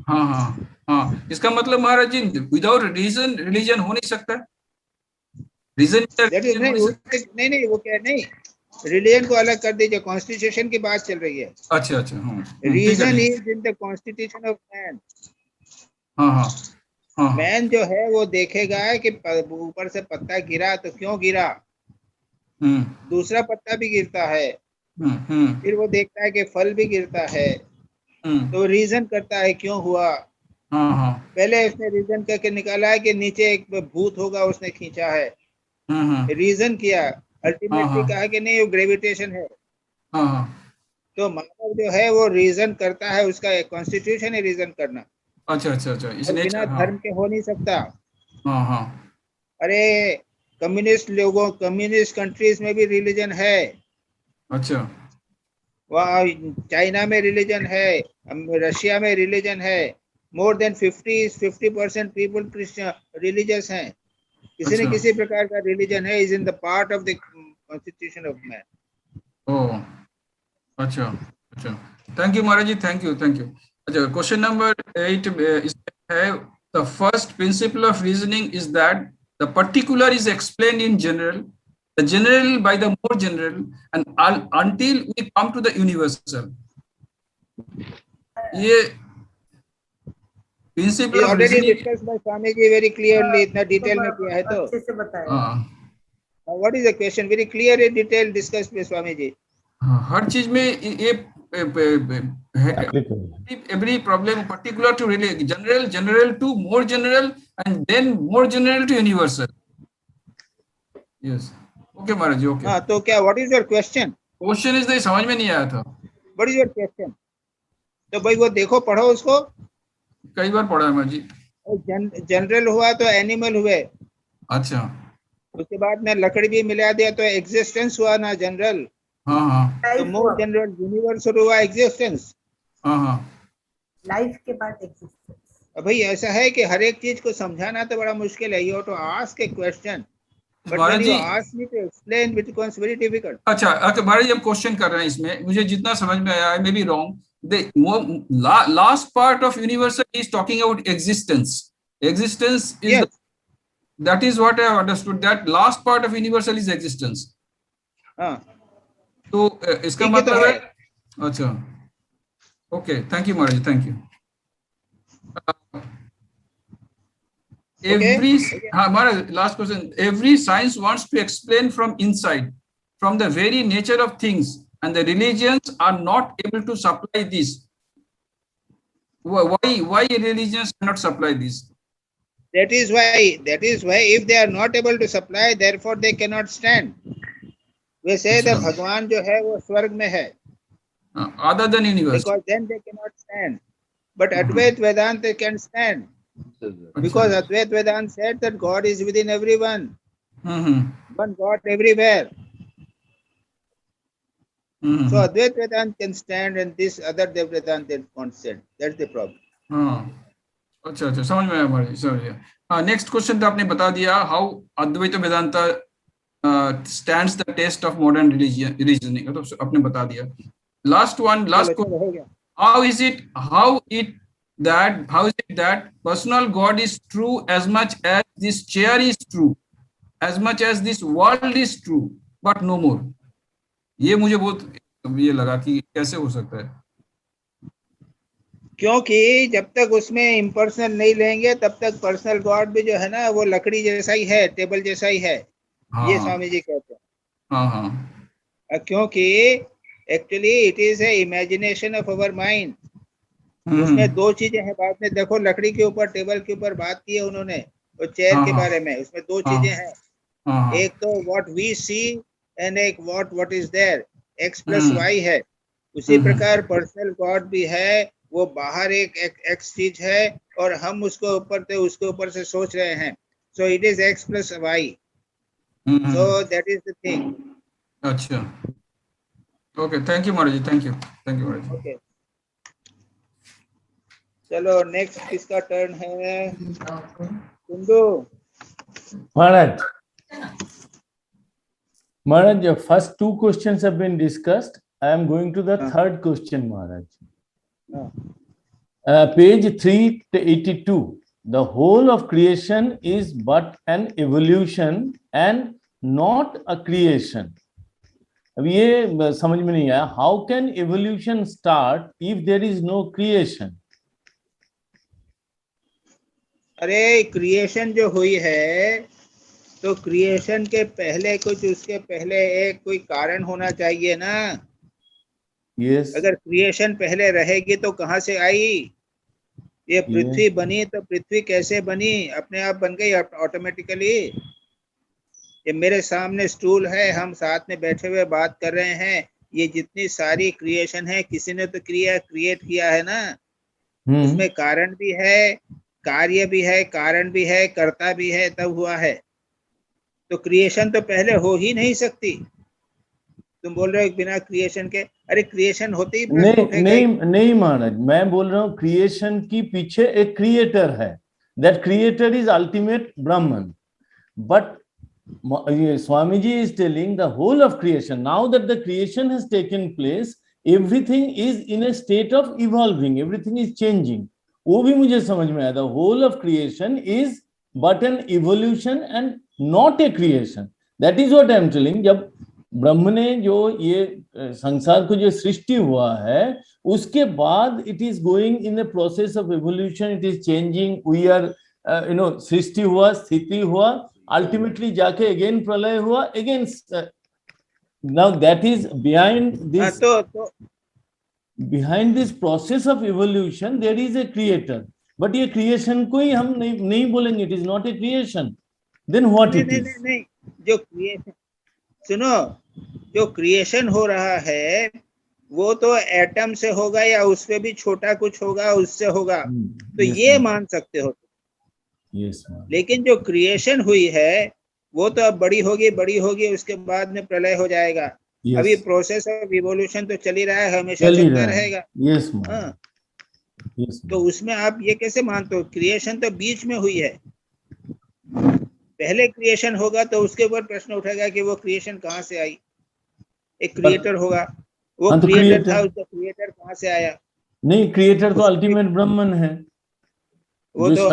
हाँ. इसका मतलब महाराज जी, विदाउट रीजन रिलीजन हो नहीं सकता. रीजन नहीं, वो क्या नहीं, रिलीजन को अलग कर दीजिए, कॉन्स्टिट्यूशन की बात चल रही है. अच्छा. Reason is in the constitution of man. Man जो है वो देखेगा कि ऊपर से पत्ता गिरा तो क्यों गिरा, दूसरा पत्ता भी गिरता है, फिर वो देखता है कि फल भी गिरता है, तो रीजन करता है क्यों हुआ. पहले उसने रीजन करके निकाला है कि नीचे एक भूत होगा, उसने खींचा है, रीजन किया, अल्टीमेटली कहा कि नहीं वो ग्रेविटेशन है. तो मानव जो है वो रीजन करता है, उसका कॉन्स्टिट्यूशन है रीजन करना. अच्छा. बिना धर्म के हो नहीं सकता. अरे कम्युनिस्ट कंट्रीज में भी रिलीजन है. अच्छा, वहाँ चाइना में रिलीजन है, रशिया में रिलीजन है. More than 50% people Christian religious हैं. किसी न किसी प्रकार का रिलीजन है, is in the part of the constitution of man. Oh, अच्छा. Thank you Maharaj ji, thank you. अच्छा, क्वेश्चन नंबर 8 है, the first principle of reasoning is that the particular is explained in general, the general by the more general, and until we come to the universal. ये principle of already reasoning. discussed by Swami ji very clearly. इतना detail में किया है तो. अच्छे से बताया. What is the question? Very clear in detail discussed by Swami ji. हर चीज में ये every problem particular to really general to more general, and then more general to universal. Yes. Okay, Maharaj. Okay. हाँ तो क्या? What is your question? Question is the समझ में नहीं आया था. What is your question? तो भाई वो देखो, पढ़ो उसको. कई बार पढ़ा है महाराज जी. जनरल हुआ तो एनिमल हुए. अच्छा. उसके बाद में लकड़ी भी मिला दिया तो एग्जिस्टेंस हुआ ना जनरल. हाँ हाँ. तो मोर जनरल यूनिवर्सल हुआ एग्जिस्टेंस. हाँ हाँ. लाइफ के बाद एग्जिस्टेंस. भाई ऐसा है कि हर एक चीज को समझाना तो बड़ा मुश्किल है. You to ask a question, but when you ask me to explain it becomes very difficult. अच्छा महाराज जी, हम क्वेश्चन कर रहे हैं इसमें. मुझे जितना समझ में आया है, may be wrong. The last part of universal is talking about existence. Existence is yes. That is what I have understood. That last part of universal is existence. हाँ. तो इसका मतलब है. अच्छा. Okay. Thank you, Maharaj. Thank you. Every Maharaj, last question. Every science wants to explain from inside, from the very nature of things. And the religions are not able to supply this. Why religions cannot supply this? That is why if they are not able to supply, therefore they cannot stand. We say that भगवान जो है वो स्वर्ग में है. Other than universe. Because then they cannot stand. But Advait Vedanta can stand. Because Advait Vedanta said that God is within everyone. One God everywhere. So Advait Vedanta can stand and this other Vedanta can't stand. That's the problem. अच्छा अच्छा, समझ में आया हमारे. समझ. हाँ, नेक्स्ट क्वेश्चन तो आपने बता दिया. How Advaita Vedanta stands the test of modern reasoning, तो आपने बता दिया. Last question. How is it that personal god is true as much as this chair is true, as much as this world is true, but no more. ये मुझे बहुत ये लगा कि कैसे हो सकता है. क्योंकि जब तक उसमें इम्पर्सनल नहीं लेंगे तब तक पर्सनल गॉड भी जो है ना वो लकड़ी जैसा ही है, टेबल जैसा ही है. ये स्वामी जी कहते हैं. क्योंकि actually it is a imagination of our mind. उसमें दो चीजें हैं. बाद में देखो लकड़ी के ऊपर, टेबल के ऊपर बात की है उन्होंने, वो चेयर के बारे में. उसमें दो चीजें हैं. एक तो व्हाट वी सी एंड एक what is there, X plus Y है. उसी प्रकार पर्सनल गॉड भी है, वो बाहर एक एक्स चीज है और हम उसको ऊपर से सोच रहे हैं. So it is X plus Y. So that is the thing. अच्छा. Okay, thank you Maharaj ji. Thank you Maharaj ji. Okay, चलो नेक्स्ट किसका टर्न है? Kundu Maharaj, your first two questions have been discussed. I am going to the third question, Maharaj. Page 382. The whole of creation is but an evolution and not a creation. अब ये समझ में नहीं आया. How can evolution start if there is no creation? अरे क्रिएशन जो हुई है तो क्रिएशन के पहले कुछ, उसके पहले एक कोई कारण होना चाहिए ना. Yes. अगर क्रिएशन पहले रहेगी तो कहाँ से आई? ये पृथ्वी बनी तो पृथ्वी कैसे बनी? अपने आप बन गई ऑटोमेटिकली? ये मेरे सामने स्टूल है, हम साथ में बैठे हुए बात कर रहे हैं. ये जितनी सारी क्रिएशन है किसी ने तो क्रिएट किया है ना. उसमें कारण भी है, कार्य भी है, कारण भी है, कर्ता भी है, तब हुआ है. तो क्रिएशन तो पहले हो ही नहीं सकती. तुम बोल रहे हो बिना क्रिएशन के. अरे क्रिएशन होते ही नहीं महाराज, मैं बोल रहा हूँ क्रिएशन की पीछे एक क्रिएटर है. दैट क्रिएटर इज अल्टीमेट ब्राह्मण. But Swamiji is telling the whole of creation. Now that the creation has taken place, everything is in a state of evolving. Everything is changing. वो भी मुझे समझ में आया. The whole of creation is but an evolution and not a creation. That is what I am telling. जब ब्रह्म ने जो ये संसार को जो सृष्टि हुआ है, उसके बाद it is going in the process of evolution, it is changing, we are सृष्टि हुआ, स्थिति हुआ, ultimately जाके again प्रलय हुआ, again now that is behind this behind this process of evolution there is a creator, but ये creation को ही हम नहीं बोलेंगे, it is not a creation, then what it is? नहीं, जो क्रिएशन, सुनो, जो क्रिएशन हो रहा है वो तो एटम से होगा या उससे भी छोटा कुछ होगा, उससे होगा, तो ये मान सकते हो। Yes, लेकिन जो क्रिएशन हुई है वो तो अब बड़ी होगी, उसके बाद में प्रलय हो जाएगा। अभी प्रोसेस ऑफ इवोल्यूशन तो चल ही रहा है, हमेशा चलता रहेगा। तो उसमें आप ये कैसे मानते हो? क्रिएशन तो बीच में हुई है, पहले क्रिएशन होगा तो उसके ऊपर प्रश्न उठेगा कि वो क्रिएशन कहाँ से आई। एक क्रिएटर होगा, वो क्रिएटर था, उसका क्रिएटर कहाँ से आया? नहीं, क्रिएटर तो अल्टीमेट ब्रह्मन है, वो तो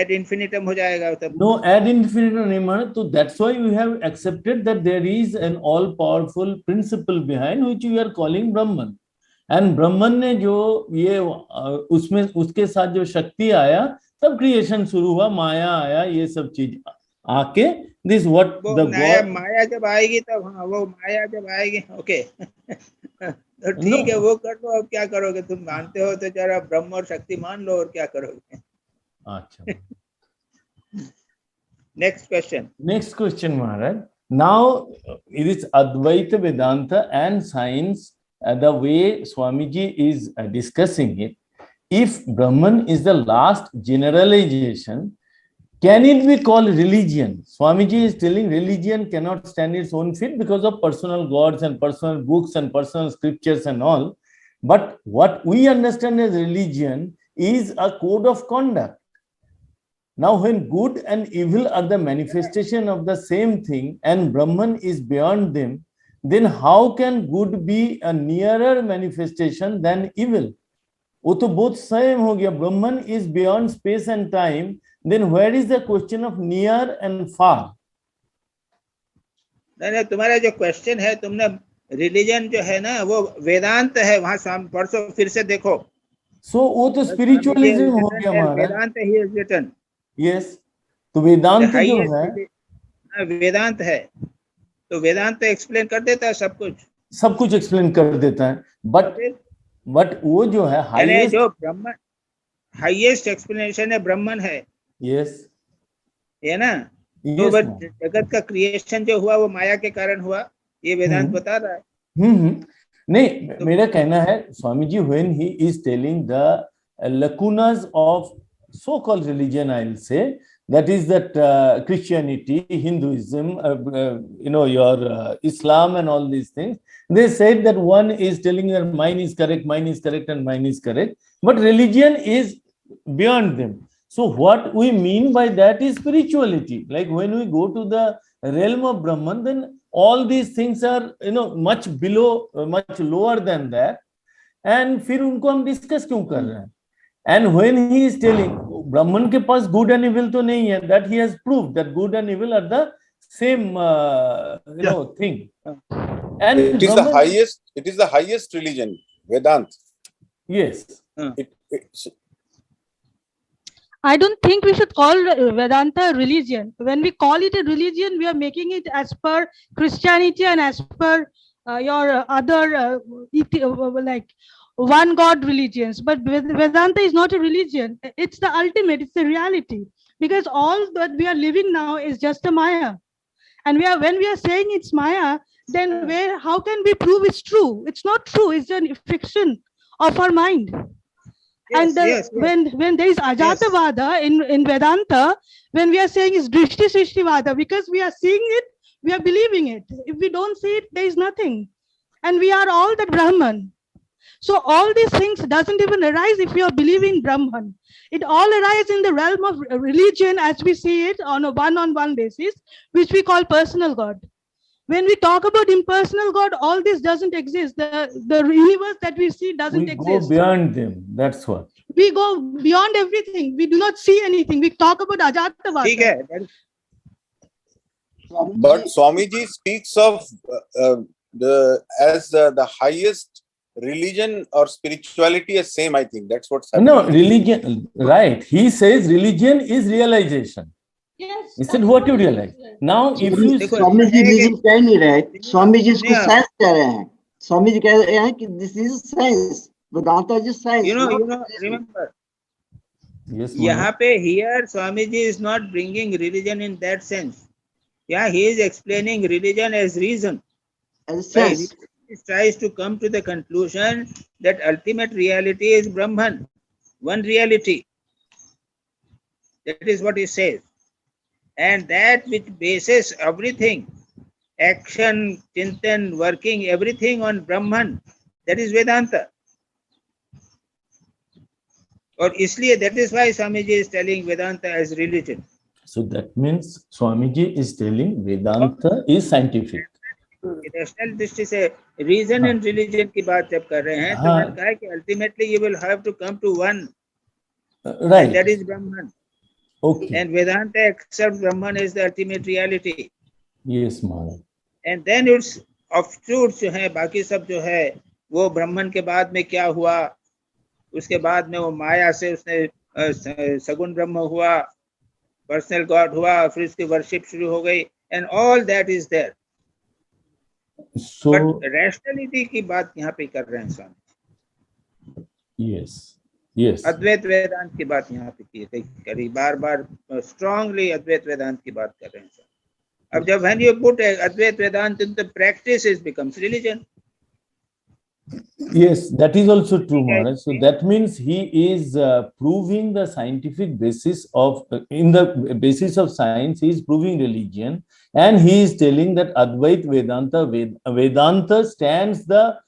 ad infinitum हो जाएगा तब। No, ad infinitum नहीं माना, तो that's why we have accepted that there is an all powerful principle behind which we are calling Brahman, and Brahman ने जो ये उसमें उसके साथ जो शक्ति आया तब क्रिएशन शुरू हुआ, माया आया, ये सब चीज आके this what the God, माया जब आएगी तब, हाँ वो माया जब आएगी, ओके तो ठीक है, वो कर लो। अब क्या करोगे? तुम मानते हो तो जरा ब्रह्म और शक्ति मान लो, और क्या करोगे? अच्छा। Next question. Next question, Maharaj. Now it is Advaita Vedanta and science, the way Swamiji is discussing it. If Brahman is the last generalization, can it be called religion? Swamiji is telling religion cannot stand its own feet because of personal gods and personal books and personal scriptures and all. But what we understand as religion is a code of conduct. Now, when good and evil are the manifestation of the same thing and Brahman is beyond them, then how can good be a nearer manifestation than evil? वो तो both same हो गया. Brahman is beyond space and time. Then where is the question of near and far? नहीं, तुम्हारा जो क्वेश्चन है, तुमने रिलीजन जो है ना वो वेदांत है, वहां परसों फिर से देखो। So वो तो स्पिरिचुअलिज्म हो गया हमारा। वेदांत ही इज रिटन। Yes, तो वेदांत जो है, वेदांत है तो वेदांत तो एक्सप्लेन कर देता है सब कुछ एक्सप्लेन कर देता है, बट वो जो है हाईएस्ट, जो ब्रह्मन हाईएस्ट एक्सप्लेनेशन है ब्रह्मन है। यस, ये ना, तो जगत का क्रिएशन जो हुआ वो माया के कारण हुआ, ये वेदांत बता रहा है। नहीं, मेरा कहना है Swami ji, when he is telling the lacunas of so-called religion, I'll say, that is that Christianity, Hinduism, your Islam and all these things, they said that one is telling that mine is correct and mine is correct, but religion is beyond them. So what we mean by that is spirituality. Like when we go to the realm of Brahman, then all these things are much below, much lower than that, and फिर उनको हम discuss क्यों कर रहे हैं? And when he is telling Brahman के पास good and evil तो नहीं है, that he has proved that good and evil are the same thing. And it is Brahman, it is the highest religion, Vedanta. Yes. I don't think we should call Vedanta a religion. When we call it a religion, we are making it as per Christianity and as per your other like one God religions. But Vedanta is not a religion. It's the ultimate, it's the reality. Because all that we are living now is just a Maya. And when we are saying it's Maya, then how can we prove it's true? It's not true, it's a fiction of our mind. Yes, and when there is Ajatavada in Vedanta, when we are saying it's Drishti Srishtivada, because we are seeing it, we are believing it. If we don't see it, there is nothing. And we are all that Brahman. So all these things doesn't even arise if you are believing Brahman. It all arises in the realm of religion as we see it on a one-on-one basis, which we call personal God. When we talk about impersonal God, all this doesn't exist. The universe that we see doesn't exist. We go beyond them. That's what. We go beyond everything. We do not see anything. We talk about Ajatavada. But Swamiji speaks of the highest religion or spirituality as same. I think that's what's happening. No, religion, right. He says religion is realization. Yes. He said, what you realize? Now, if you Swami ji religion कह नहीं रहे, स्वामी जी इसको साइंस कह रहे हैं. स्वामी जी कह रहे हैं कि this is science. Vedanta is science. Remember. Yes, यहाँ पे here Swamiji is not bringing religion in that sense. Yeah, he is explaining religion as reason. As sense. He tries to come to the conclusion that ultimate reality is Brahman, one reality. That is what he says. And that which bases everything, action, chintan, working, everything on Brahman, that is Vedanta. Or isliye, that is why Swamiji is telling Vedanta as religion. So that means Swamiji is telling Vedanta is scientific. Rational दृष्टि से reason and religion की बात जब कर रहे हैं तो मैंने कहा कि ultimately you will have to come to one, right? And that is Brahman. Okay. And Vedanta accepts Brahman as the ultimate reality. Yes, Maharaj. And then its offshoots जो है, बाकी सब जो है, वो ब्रह्मन के बाद में क्या हुआ, उसके बाद में वो माया से उसने सगुण ब्रह्म हुआ, पर्सनल गॉड हुआ, फिर उसकी वर्शिप शुरू हो गई, and all that is there. So, but rationality की बात यहाँ पे कर रहे हैं स्वामी. Yes, yes. अद्वैत वेदांत की बात यहाँ पे करी, बार बार strongly अद्वैत वेदांत की बात कर रहे हैं. अब जब when you put Advaita Vedanta into practice, it becomes religion. Yes, that is also true, Maharaj. So that means he is proving the scientific basis of, in the basis of science, he is proving religion, and he is telling that Advait Vedanta, Vedanta stands the,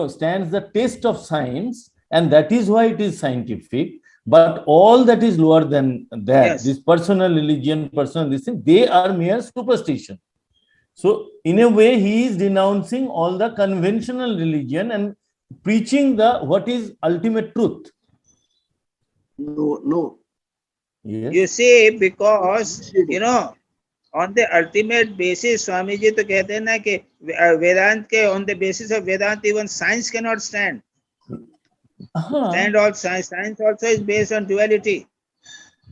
stands the test of science, and that is why it is scientific. But all that is lower than that, yes, this personal religion, personal this thing, they are mere superstition. So in a way, he is denouncing all the conventional religion and preaching the what is ultimate truth. No. Yes. You see, because on the ultimate basis, Swami ji to कहते हैं ना कि वेदांत के on the basis of Vedanta, even science cannot stand. Stand all science. Science also is based on duality.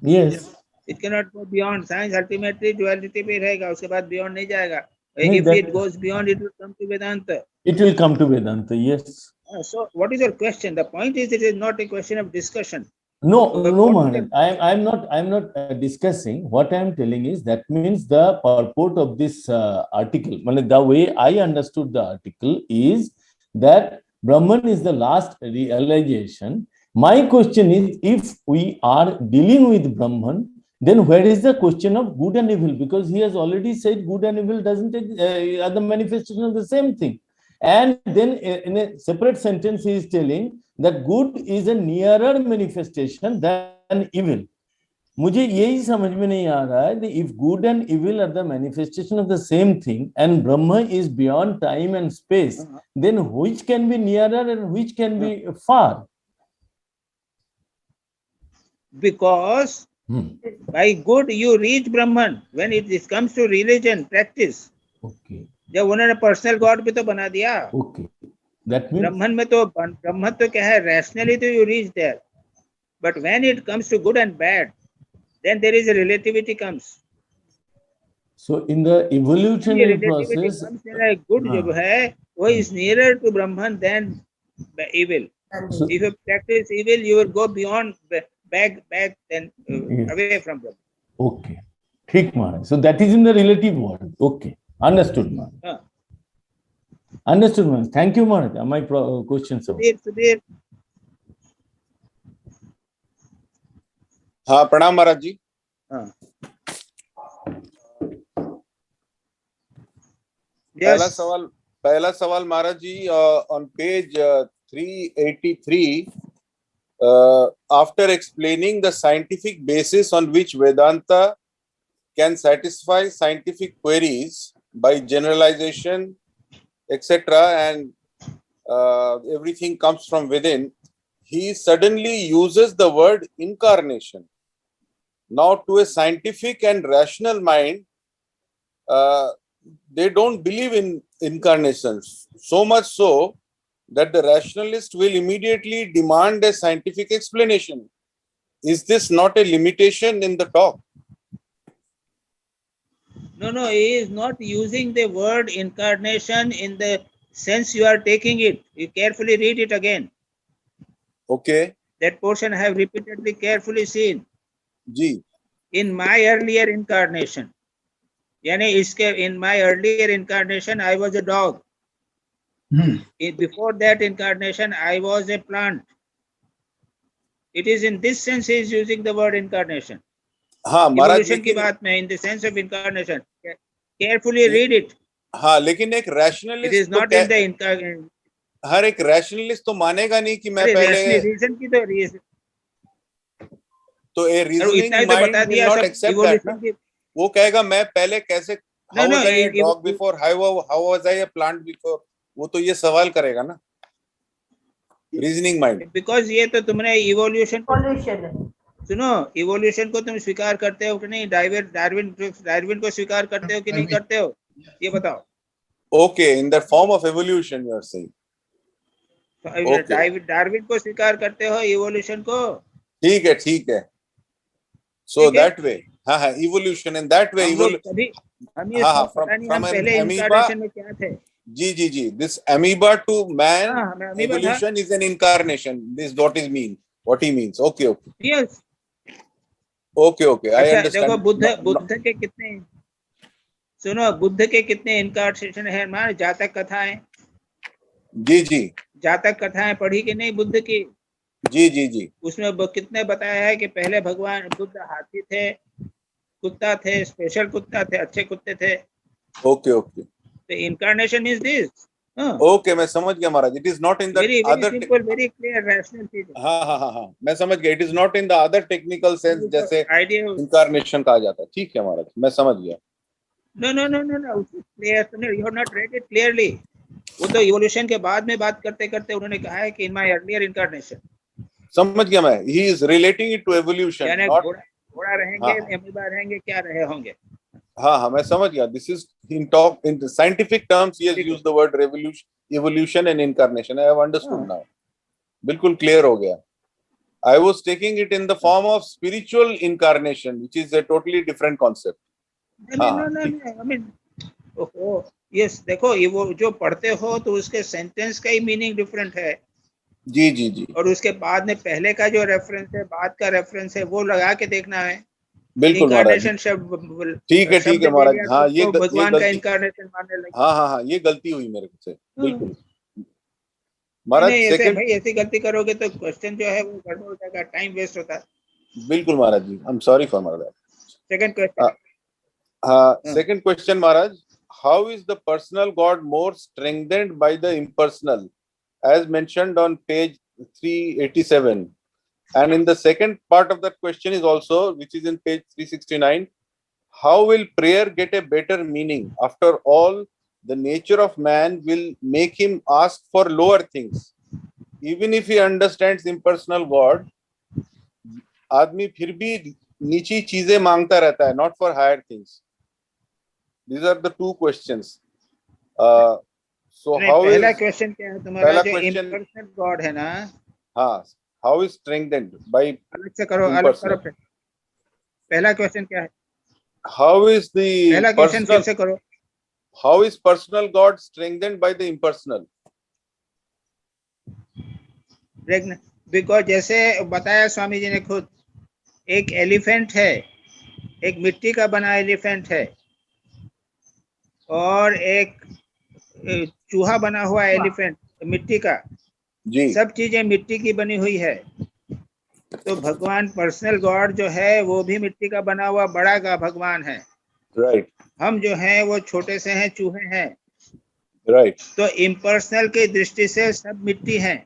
Yes. It cannot go beyond. Science ultimately duality पे रहेगा, उसके बाद beyond नहीं जाएगा. If it goes beyond, it will come to Vedanta. It will come to Vedanta, yes. So what is your question? The point is, it is not a question of discussion. No, Maharaj. I'm not discussing. What I am telling is that means the purport of this article, the way I understood the article is that Brahman is the last realization. My question is, if we are dealing with Brahman, then where is the question of good and evil? Because he has already said good and evil doesn't are the manifestation of the same thing. And then in a separate sentence, he is telling that good is a nearer manifestation than evil. मुझे यही समझ में नहीं आ रहा है that if good and evil are the manifestation of the same thing and Brahma is beyond time and space, then which can be nearer and which can be far? Because by good you reach Brahman when it comes to religion practice. Okay. जब उन्होंने पर्सनल गॉड भी तो बना दिया. Okay. That means ब्रह्मन में तो ब्रह्म तो क्या है, rationally तो you reach there. But when it comes to good and bad, then there is a relativity comes. So in the evolutionary process, good जो है वो is nearer to Brahman than evil. So, if you practice evil, you will go beyond, back then away from Brahman. Okay. ठीक Maharaj. So that is in the relative world. Okay. Understood, Maharaj. Understood, Maharaj. Thank you, Maharaj. My questions are. Sudhir. हाँ, प्रणाम महाराज जी. पहला सवाल महाराज जी, on page 383, after explaining the scientific basis on which Vedanta can satisfy scientific queries by generalization, etc., and everything comes from within, he suddenly uses the word incarnation. Now, to a scientific and rational mind, they don't believe in incarnations, so much so that the rationalist will immediately demand a scientific explanation. Is this not a limitation in the talk? No, he is not using the word incarnation in the sense you are taking it. You carefully read it again. Okay. That portion I have repeatedly carefully seen. Ji. In my earlier incarnation, यानी इसके in my earlier incarnation I was a dog. Before that incarnation I was a plant. It is in this sense he is using the word incarnation. हाँ महाराज, Evolution की बात में in the sense of incarnation. Carefully read it. हाँ, लेकिन एक It rationalist is not in the incarnation. हर एक rationalist तो मानेगा नहीं कि मैं अरे पहले reason की तो reason. तो a reasoning इतना ही तो mind बता will दिया not सब accept that ना. वो कहेगा मैं पहले कैसे how was I a dog before, how was I a plant before, वो तो ये सवाल करेगा ना reasoning mind. Because ये तो तुमने evolution सुनो, evolution को तुम स्वीकार करते हो कि नहीं? डार्विन को स्वीकार करते हो कि नहीं करते हो? ये बताओ. Okay, in the form of evolution you are saying. Okay. Darwin को स्वीकार करते हो evolution को? ठीक है. So that way, हाँ, evolution in that way. हम ये from पहले an amoeba. incarnation में क्या थे? जी. This amoeba to man amoeba evolution is an incarnation. This is what is mean. What he means. Okay. Yes. Okay. I अच्छा, understand. देखो बुद्ध के कितने, सुनो, बुद्ध के कितने इनकार्नेशन है? मान जातक कथाएं. जी. जातक कथाएं पढ़ी कि नहीं बुद्ध की? जी. उसमें कितने बताया है कि पहले भगवान बुद्ध हाथी थे, कुत्ता थे, स्पेशल कुत्ता थे, अच्छे कुत्ते थे. Okay. The incarnation is this. Okay, मैं समझ गया महाराज. It is not in the other simple, very clear, rational चीज. हाँ, मैं समझ गया. It is not in the other technical sense जैसे incarnation कहा जाता है. ठीक है महाराज, मैं समझ गया. No. Clear, you have not read it clearly. वो तो evolution के बाद में बात करते उन्होंने कहा है कि in my earlier incarnation. समझ गया मैं. He is relating it to evolution. यानी not घोड़ा रहेंगे, अमीबा रहेंगे, क्या रहे होंगे. हाँ, मैं समझ गया. This is in the scientific terms he has used the word evolution and incarnation. I have understood now. बिल्कुल clear हो गया. I was taking it in the form of spiritual incarnation, which is a totally different concept. No. I mean, yes, देखो ये वो जो पढ़ते हो तो उसके सेंटेंस का ही मीनिंग डिफरेंट है. जी. और उसके बाद में पहले का जो रेफरेंस है, बाद का रेफरेंस है, वो लगा के देखना है. बिल्कुल महाराज. ठीक है महाराज. हाँ, ये भगवान का इनकारनेशन मानने लगे. हाँ, ये गलती हुई मेरे से. बिल्कुल महाराज. भाई ऐसी गलती करोगे तो क्वेश्चन जो है वो गड़बड़ हो जाएगा, टाइम वेस्ट होता है. बिल्कुल Maharaj ji. I am sorry for Maharaj. Second question. Second question Maharaj. How is the personal God more strengthened by the impersonal, as mentioned on page 387? And in the second part of that question is also, which is in page 369, how will prayer get a better meaning? After all, the nature of man will make him ask for lower things. Even if he understands impersonal God, आदमी फिर भी नीची चीजें मांगता रहता है, not for higher things. These are the two questions. So how पहला is क्वेश्चन क्या है तुम्हारा? जो impersonal God है ना, हाँ, how is strengthened by अलग से करो, अलग करो. पहला क्वेश्चन क्या है? How is the पहला क्वेश्चन फिर से करो. How is personal God strengthened by the impersonal? Because जैसे बताया स्वामी जी ने खुद, एक एलिफेंट है, एक मिट्टी का बना एलिफेंट है, और एक चूहा बना हुआ एलिफेंट मिट्टी का. जी. सब चीजें मिट्टी की बनी हुई है. तो भगवान पर्सनल गॉड जो है वो भी मिट्टी का बना हुआ बड़ा का भगवान है. राइट. हम जो हैं वो छोटे से हैं, चूहे हैं. राइट. तो इम्पर्सनल की दृष्टि से सब मिट्टी हैं.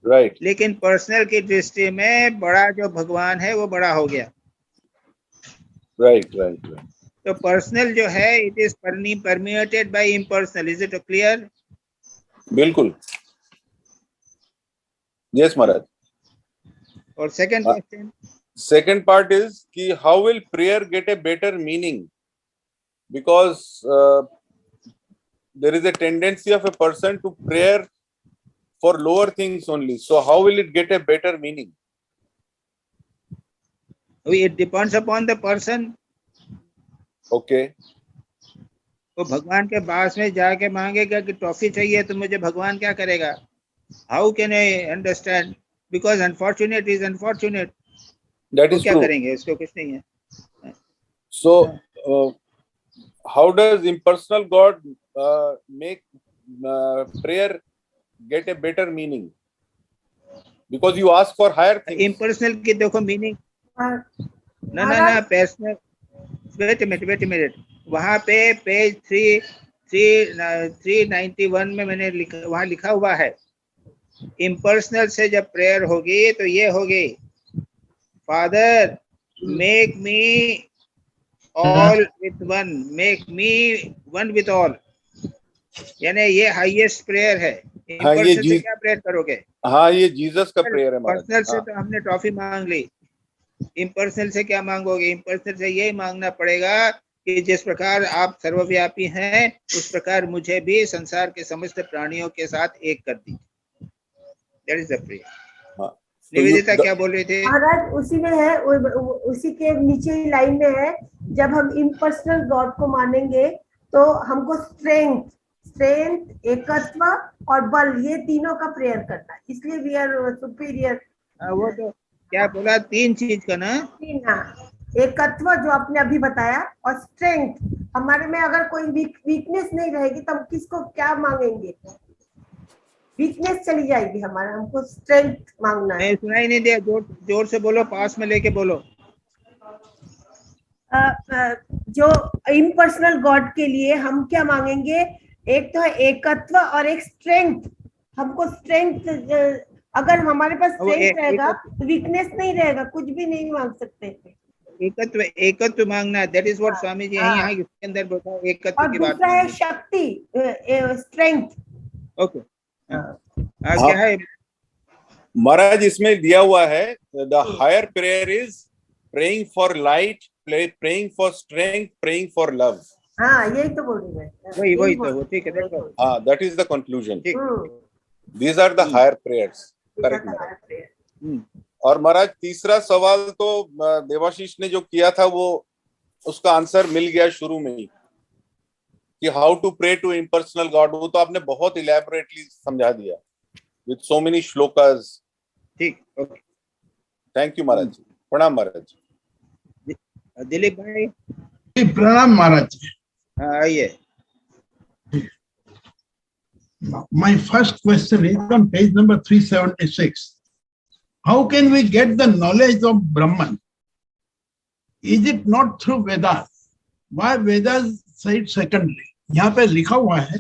राइट. लेकिन पर्सनल की दृष्टि में बड़ा जो भगवान है वो बड़ा हो गया. राइट. तो पर्सनल जो है it is permeated by impersonal. Is it clear? बिल्कुल. यस महाराज. और second question, second part is कि how will prayer get a better meaning? because there is a tendency of a person to prayer for lower things only. So how will it get a better meaning? It depends upon the person. Okay. वो भगवान के पास में जाके मांगेगा कि टॉफी चाहिए तो मुझे भगवान क्या करेगा? How can I understand? Because unfortunate is unfortunate. That वो is क्या true. करेंगे? इसको कुछ नहीं है. So how does impersonal God make prayer get a better meaning? Because you ask for higher things. Impersonal की देखो meaning. ना personal. Wait a minute. वहाँ पे पेज 391 में मैंने वहाँ लिखा हुआ है, इम्पर्सनल से जब प्रेयर होगी तो ये होगी, father make me all with one, make me one with all, यानी ये हाईएस्ट प्रेयर है. इम्पर्सनल से क्या प्रेयर करोगे? हाँ, ये जीसस का प्रेयर है. पर्सनल से तो हमने ट्रॉफी मांग ली, इम्पर्सनल से क्या मांगोगे? इम्पर्सनल से यही मांगना पड़ेगा कि जिस प्रकार आप सर्वव्यापी हैं उस प्रकार मुझे भी संसार के समस्त प्राणियों के साथ एक कर दीजिए. That is the prayer. Nivedita क्या बोल रहे थे? महाराज उसी में है, उसी के नीचे ही लाइन में है, जब हम इम्पर्सनल गॉड को मानेंगे तो हमको स्ट्रेंथ, एकत्व और बल, ये तीनों का प्रेयर करना है. इसलिए वी आर सुपीरियर. वो तो क्या बोला, 3 चीज का ना? 3. एकत्व जो आपने अभी बताया, और स्ट्रेंथ. हमारे में अगर कोई वीकनेस नहीं रहेगी तो हम किसको क्या मांगेंगे? वीकनेस चली जाएगी हमारा, हमको स्ट्रेंथ मांगना है. नहीं, सुनाई नहीं दिया, जोर से बोलो, पास में लेके बोलो. जो इम्पर्सनल गॉड के लिए हम क्या मांगेंगे? एक तो है एकत्व और एक स्ट्रेंथ. हमको स्ट्रेंथ, अगर हमारे पास स्ट्रेंथ रहेगा तो वीकनेस नहीं रहेगा, कुछ भी नहीं मांग सकते. एकत्व मांगना है. That is what Swami ji यहाँ इसके अंदर बताओ, एकत्व की बात. दूसरा है शक्ति, स्ट्रेंथ. ओके. क्या है महाराज? इसमें दिया हुआ है, the higher prayer is praying for light, praying for strength, praying for love. हाँ, यही तो बोल रही है. वही तो ठीक है, देखो. हाँ, that is the conclusion. These are the higher prayers. Correct. और महाराज तीसरा सवाल तो देवाशीष ने जो किया था वो उसका आंसर मिल गया शुरू में ही, कि how to pray to impersonal God. वो तो आपने बहुत इलैबोरेटली समझा दिया विद सो मेनी श्लोकास. ठीक. ओके, थैंक यू महाराज जी. प्रणाम महाराज जी. दिलीप भाई. प्रणाम महाराज जी. आइए. My first question is on page number 376. How can we get the knowledge of Brahman? Is it not through Vedas? Why Vedas say it secondary? यहाँ पे लिखा हुआ है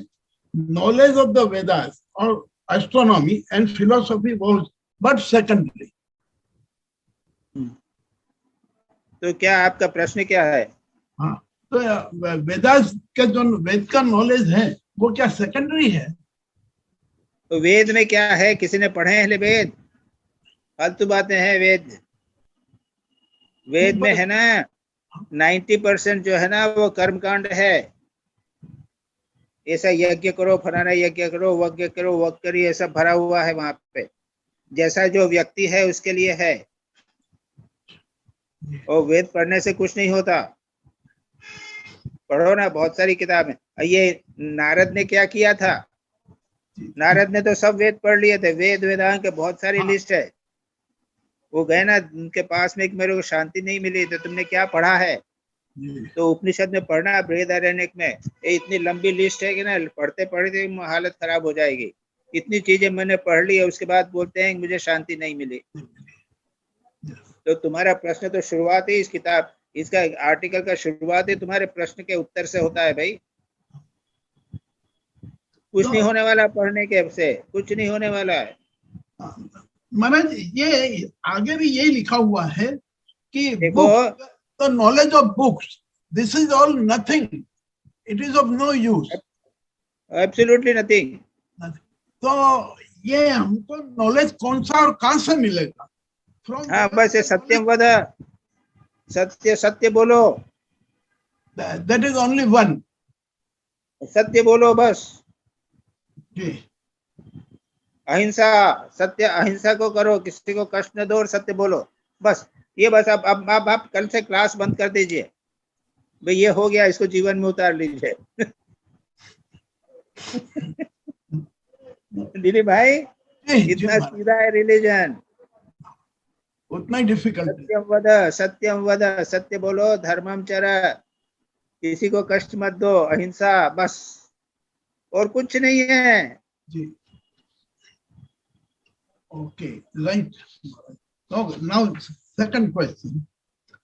knowledge of the Vedas or astronomy and philosophy was but secondary. तो क्या आपका प्रश्न क्या है? हाँ, तो वेदास के जो वेद का नॉलेज है वो क्या सेकेंडरी है? तो वेद में क्या है? किसी ने पढ़े हैं वेद? फालतू बातें हैं. वेद में है ना 90% जो है ना वो कर्मकांड है. ऐसा यज्ञ करो, फलाना यज्ञ करो, वज्ञ करो, वक करिए, ऐसा भरा हुआ है वहां पे. जैसा जो व्यक्ति है उसके लिए है. और वेद पढ़ने से कुछ नहीं होता. पढ़ो ना, बहुत सारी किताबें. ये नारद ने क्या किया था? नारद ने तो सब वेद पढ़ लिए थे. वेदांग के बहुत सारी लिस्ट है. वो गए ना उनके पास में, मेरे को शांति नहीं मिली, तो तुमने क्या पढ़ा है? तो उपनिषद में पढ़ना, बृहदारण्यक में. ये इतनी लंबी लिस्ट है कि ना पढ़ते पढ़ते हालत खराब हो जाएगी. इतनी चीजें मैंने पढ़ ली है, उसके बाद बोलते हैं मुझे शांति नहीं मिली. तो तुम्हारा प्रश्न तो शुरुआत ही इस किताब, इसका आर्टिकल का शुरुआत ही तुम्हारे प्रश्न के उत्तर से होता है भाई. कुछ नहीं होने वाला पढ़ने के से, कुछ नहीं होने वाला है. महाराज ये आगे भी यही लिखा हुआ है कि देखो, the knowledge of books, this is all nothing, it is of no use. Absolutely nothing. तो ये हमको नॉलेज कौन सा और कहां से मिलेगा? हाँ, बस ये सत्यम वद, सत्य सत्य बोलो. That is only one. सत्य बोलो बस. जी. अहिंसा, सत्य, अहिंसा को करो, किसी को कष्ट न दो और सत्य बोलो, बस. ये बस आप कल से क्लास बंद कर दीजिए भाई, ये हो गया, इसको जीवन में उतार लीजिए. दिलीप भाई, इतना सीधा है रिलीजन, उतना ही डिफिकल्ट. सत्यम वद, सत्य बोलो, धर्मम चर, किसी को कष्ट मत दो, अहिंसा, बस, और कुछ नहीं है. जी. Okay, right. Now, second question.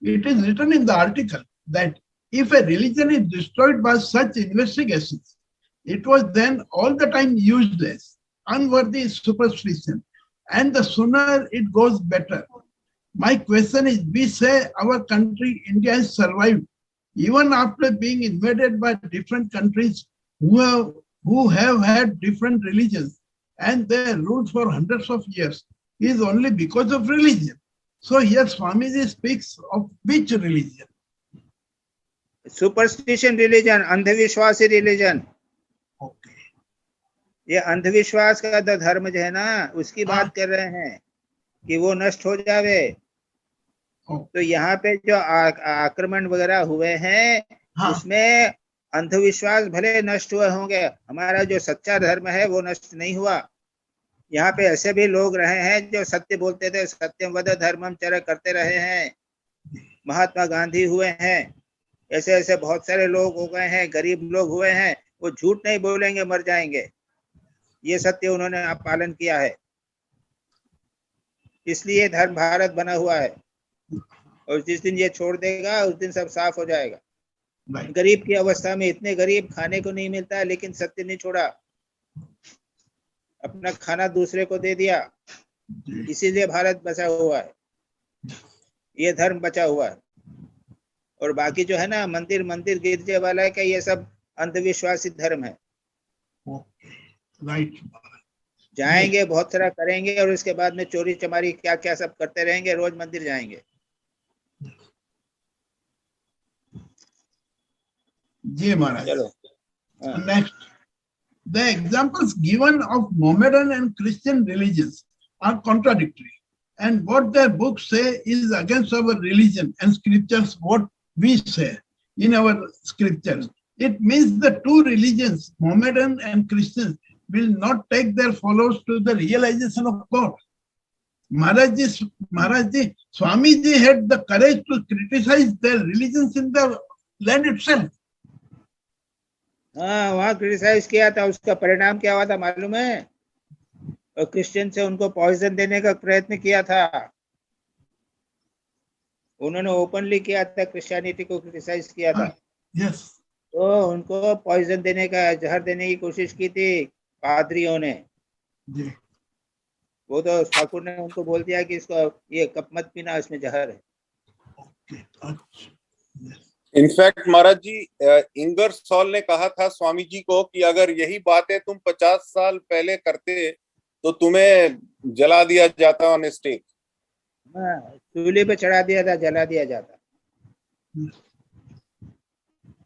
It is written in the article that if a religion is destroyed by such investigations, it was then all the time useless, unworthy superstition, and the sooner it goes better. My question is, we say our country, India, has survived even after being invaded by different countries who have had different religions, and they ruled for hundreds of years, is only because of religion. So here Swamiji speaks of which religion? Superstition religion, अंधविश्वासी रिलीजन. Okay. ये अंधविश्वास का धर्म जो है ना, उसकी बात कर रहे हैं कि वो नष्ट हो जावे. तो यहाँ पे जो आक्रमण वगैरह हुए हैं, उसमें अंधविश्वास भले नष्ट हुए होंगे, हमारा जो सच्चा धर्म है वो नष्ट नहीं हुआ. यहाँ पे ऐसे भी लोग रहे हैं जो सत्य बोलते थे, सत्यम वद धर्मम चर करते रहे हैं. महात्मा गांधी हुए हैं, ऐसे ऐसे बहुत सारे लोग हो गए हैं, गरीब लोग हुए हैं, वो झूठ नहीं बोलेंगे, मर जाएंगे. ये सत्य उन्होंने पालन किया है, इसलिए धर्म भारत बना हुआ है. और जिस दिन ये छोड़ देगा, उस दिन सब साफ हो जाएगा. गरीब की अवस्था में, इतने गरीब, खाने को नहीं मिलता है, लेकिन सत्य नहीं छोड़ा, अपना खाना दूसरे को दे दिया, इसीलिए भारत बचा हुआ है, ये धर्म बचा हुआ है. और बाकी जो है ना, मंदिर मंदिर गिरजे वाला है, का ये सब अंधविश्वासी धर्म है. राइट. जाएंगे, बहुत सारा करेंगे, और उसके बाद में चोरी चमारी क्या क्या सब करते रहेंगे, रोज मंदिर जाएंगे. जी महाराज. चलो. Next, the examples given of Mohammedan and Christian religions are contradictory, and what their books say is against our religion and scriptures. What we say in our scriptures, it means the two religions, Mohammedan and Christian, will not take their followers to the realization of God. Maharajji, Swamiji had the courage to criticize their religions in the land itself. हाँ, वहाँ क्रिटिसाइज किया था, उसका परिणाम क्या हुआ था मालूम है? और क्रिश्चियन से उनको पॉइजन देने का प्रयत्न किया था. उन्होंने ओपनली किया था, क्रिश्चियनिटी को क्रिटिसाइज किया था. Yes. तो उनको पॉइजन देने का, जहर देने की कोशिश की थी पादरियों ने. जी. वो तो ठाकुर ने उनको बोल दिया कि इसको ये कप मत पीना, इसमें जहर है. इनफैक्ट महाराज जी, इंगरसॉल ने कहा था स्वामी जी को कि अगर यही बातें तुम 50 साल पहले करते तो तुम्हें जला दिया जाता ऑन स्टेक. चूल्हे पे चढ़ा दिया था, जला दिया जाता.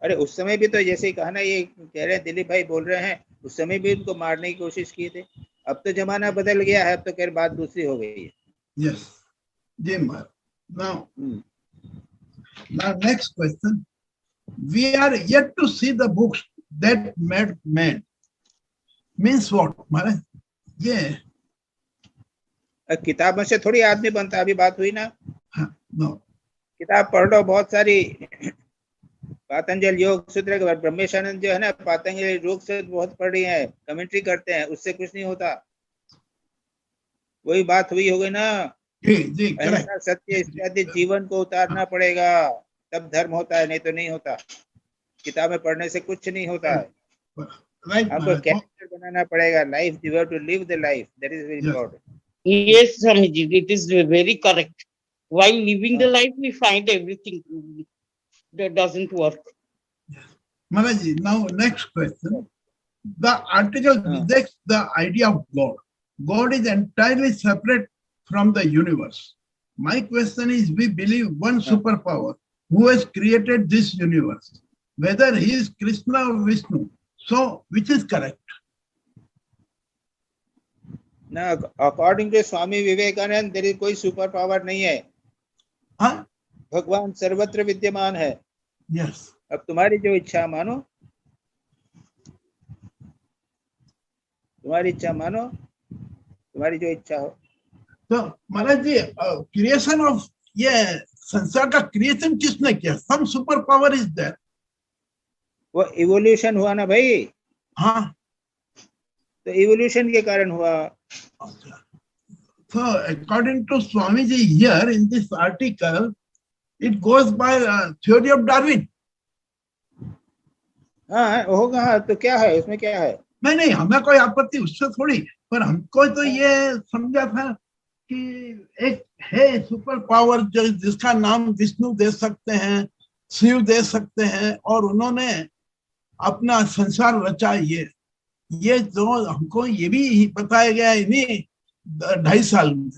अरे उस समय भी तो जैसे ही कहा ना, ये कह रहे हैं दिलीप भाई बोल रहे हैं, उस समय भी उनको मारने की कोशिश की थे. अब तो जमाना बदल गया है, अब तो खैर बात दूसरी हो गई है. Yes. Now next question. We are yet to see the books that made man. Means what, Maharaj? Yeah. किताबों से थोड़ी आदमी बनता, अभी बात हुई ना. No. किताब पढ़ लो बहुत सारी. पातंजल योग सूत्र, ब्रह्मेशानंद जो है ना, पातंजल योग से बहुत पढ़ रही है, कमेंट्री करते हैं, उससे कुछ नहीं होता. वही बात हुई होगी ना. ऐसा सत्य इत्यादि जीवन को उतारना पड़ेगा, तब धर्म होता है, नहीं तो नहीं होता. किताबें पढ़ने से कुछ नहीं होता है. हमको कैरेक्टर बनाना पड़ेगा. Life, you have to live the life, that is very important. Yes, Swamiji, it is very correct. While living the life, we find everything that doesn't work. Maharaj, now next question. The article rejects the idea of God. God is entirely separate from the universe. My question is, we believe one superpower who has created this universe. whether he is Krishna or Vishnu. So, which is correct? Now, according to Swami Vivekananda, there is कोई सुपर पावर नहीं है. हाँ? भगवान सर्वत्र विद्यमान है. Yes. अब तुम्हारी जो इच्छा मानो, तुम्हारी इच्छा मानो, तुम्हारी जो इच्छा हो. तो महाराज जी, क्रिएशन ऑफ ये संसार का क्रिएशन किसने किया? Some super power is there. वो इवोल्यूशन हुआ ना भाई. हाँ. तो इवोल्यूशन के कारण हुआ. So according to Swamiji here in this article, it goes by theory of Darwin. हाँ होगा. तो क्या है इसमें, क्या है? नहीं, हमें कोई आपत्ति उससे थोड़ी, पर हमको तो ये समझा था कि एक है सुपर पावर जिसका नाम विष्णु दे सकते हैं, शिव दे सकते हैं, और उन्होंने अपना संसार रचा. ये जो हमको ये भी बताया गया इन्हीं 2.5 साल में.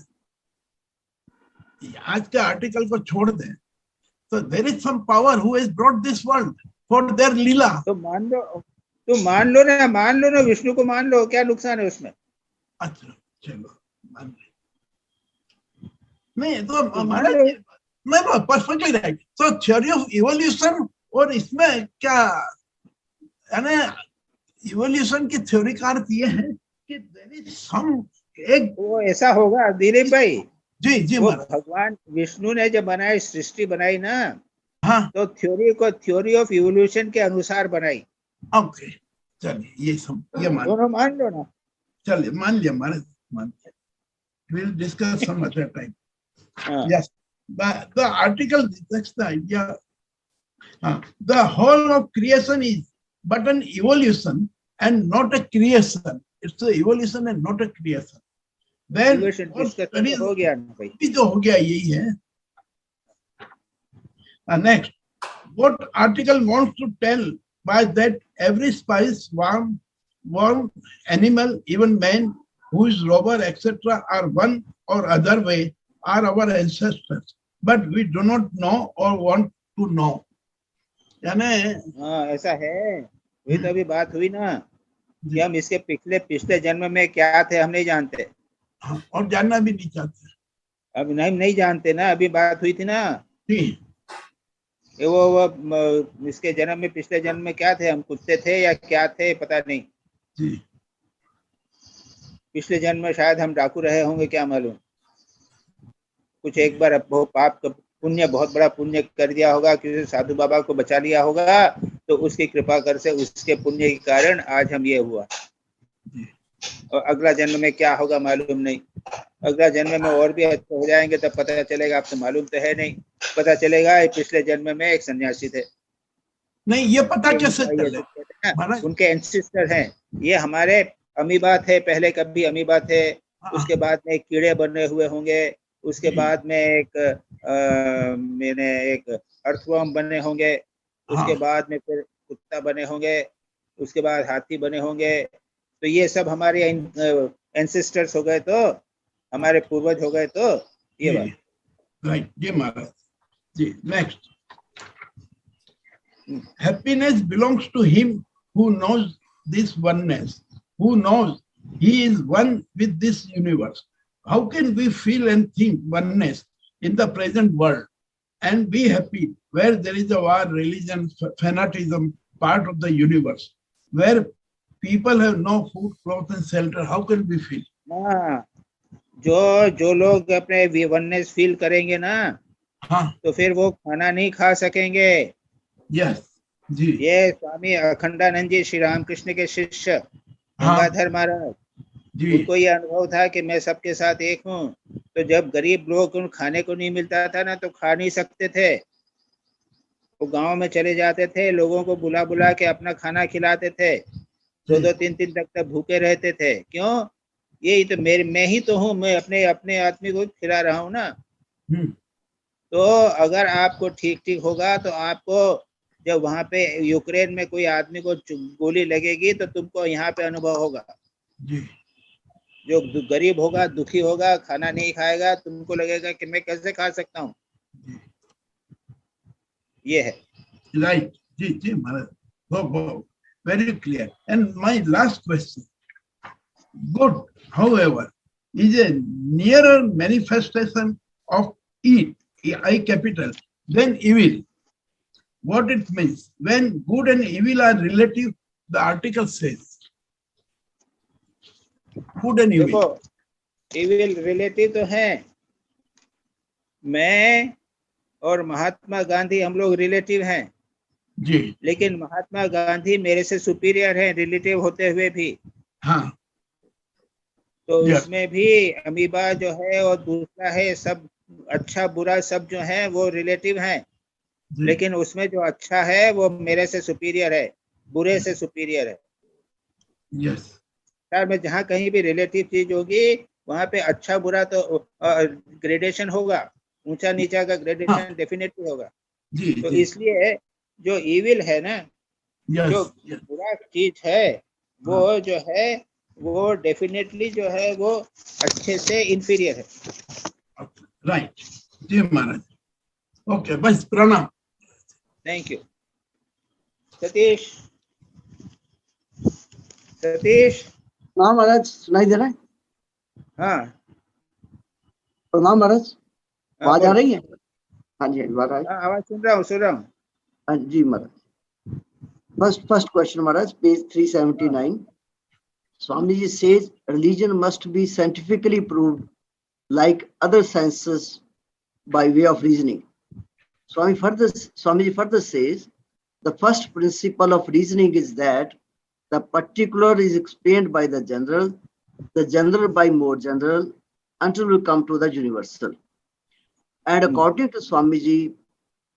आज के आर्टिकल को छोड़ दें तो there is some power who has brought this world for their leela. तो मान लो ना विष्णु को मान लो, क्या नुकसान है उसमें? अच्छा चलो मान ले. नहीं तो हमारा नहीं परफेक्टली राइट. तो थ्योरी ऑफ इवोल्यूशन, और इसमें क्या यानी इवोल्यूशन की थ्योरी का अर्थ ये है कि देयर इज सम एक. वो ऐसा होगा दिलीप भाई. जी वो भगवान विष्णु ने जब बनाई, सृष्टि बनाई ना, हाँ, तो थ्योरी ऑफ इवोल्यूशन के अनुसार बनाई. ओके चलिए ये मान लो ना. चलिए मान लिया महाराज, मान लिया. We'll discuss some other time. Yes, the article that's the idea. The whole of creation is but an evolution and not a creation. It's an evolution and not a creation. Then हो गया ना भाई. जो हो गया यही है. Next, what article wants to tell by that every spice, worm, animal, even man who is robber, etc., are one or other way are our ancestors, but we do not know or want to know. यानी हाँ ऐसा है. वही तो अभी बात हुई ना कि हम इसके पिछले जन्म में क्या थे हम नहीं जानते. और जानना भी नहीं चाहते. अब नहीं जानते ना. अभी बात हुई थी ना वो इसके जन्म में, पिछले जन्म में क्या थे हम? कुत्ते थे या क्या थे पता नहीं. पिछले जन्म में शायद हम डाकू रहे होंगे, क्या मालूम. कुछ एक बार पाप पुण्य, बहुत बड़ा पुण्य कर दिया होगा, किसी साधु बाबा को बचा लिया होगा, तो उसकी कृपा कर से, उसके पुण्य के कारण आज हम ये हुआ. और अगला जन्म में क्या होगा मालूम नहीं. अगला जन्म में और भी अच्छे हो जाएंगे तब पता चलेगा. अब तो मालूम तो है नहीं. पता चलेगा पिछले जन्म में एक सन्यासी थे. नहीं ये पता कैसे चलेगा? उनके एंसेस्टर हैं. ये हमारे अमीबा थे पहले, कभी अमीबा थे. उसके बाद में कीड़े बने हुए होंगे. उसके बाद में एक अर्थवर्म बने होंगे. उसके बाद में फिर कुत्ता बने होंगे. उसके बाद हाथी बने होंगे. तो ये सब हमारे एंसेस्टर्स हो गए, तो हमारे पूर्वज हो गए. तो ये बात राइट. जी Maharaj ji. Next, happiness belongs to him who knows this oneness, who knows he is one with this universe. How can we feel and think oneness in the present world and be happy where there is a war, religion, fanaticism, part of the universe, where people have no food, clothes and shelter? How can we feel? हाँ, जो लोग अपने वननेस फील करेंगे ना, तो फिर वो खाना नहीं खा सकेंगे. यस जी. ये स्वामी अखंडानंद जी, श्री रामकृष्ण के शिष्य गंगाधर महाराज, उनको ये अनुभव था कि मैं सबके साथ एक हूँ. तो जब गरीब लोग उन खाने को नहीं मिलता था ना, तो खा नहीं सकते थे. वो गांव में चले जाते थे, लोगों को बुला बुला के अपना खाना खिलाते थे. 2-2 3-3 तक भूखे रहते थे. क्यों? ये तो मैं ही तो हूँ, मैं अपने आदमी को खिला रहा हूँ ना. तो अगर आपको ठीक होगा, तो आपको जब वहां पे यूक्रेन में कोई आदमी को गोली लगेगी, तो तुमको यहाँ पे अनुभव होगा. जो गरीब होगा, दुखी होगा, खाना नहीं खाएगा, तुमको लगेगा कि मैं कैसे खा सकता हूँ. ये है राइट. जी Maharaj, very clear. And my last question: good, however, is a nearer manifestation of it, I capital, than evil. What it means? When good and evil are relative, the article says good and evil. देखो, evil relative तो है. मैं और महात्मा गांधी हम लोग रिलेटिव हैं जी, लेकिन महात्मा गांधी मेरे से सुपीरियर हैं रिलेटिव होते हुए भी. हाँ, तो Yes. उसमें भी अमीबा जो है और दूसरा है, सब अच्छा बुरा सब जो है वो रिलेटिव हैं, जी, लेकिन उसमें जो अच्छा है वो मेरे से सुपीरियर है, बुरे से सुपीरियर है. yes, यार में जहाँ कहीं भी रिलेटिव चीज होगी वहाँ पे अच्छा बुरा तो ग्रेडेशन होगा, ऊंचा नीचा का ग्रेडेशन डेफिनेटली होगा. जी, तो जी, इसलिए जो इविल है ना, yes, जो yes, बुरा चीज है वो जो है वो डेफिनेटली जो है वो अच्छे से इंफीरियर है. right. जी महाराज. Okay, बस प्रणाम. Thank you. सतीश, सतीश. प्रणाम महाराज, सुनाई दे रहा है? हाँ प्रणाम महाराज, हाँ, आवाज आ बोल. रही है? हाँ जी महाराज. हाँ, आवाज सुन रहा हूँ. हाँ जी महाराज. First question Maharaj, page 379. Swamiji says religion must be scientifically proved like other sciences by way of reasoning. Swamiji further says the first principle of reasoning is that the particular is explained by the general by more general, until we come to the universal. And according to Swamiji,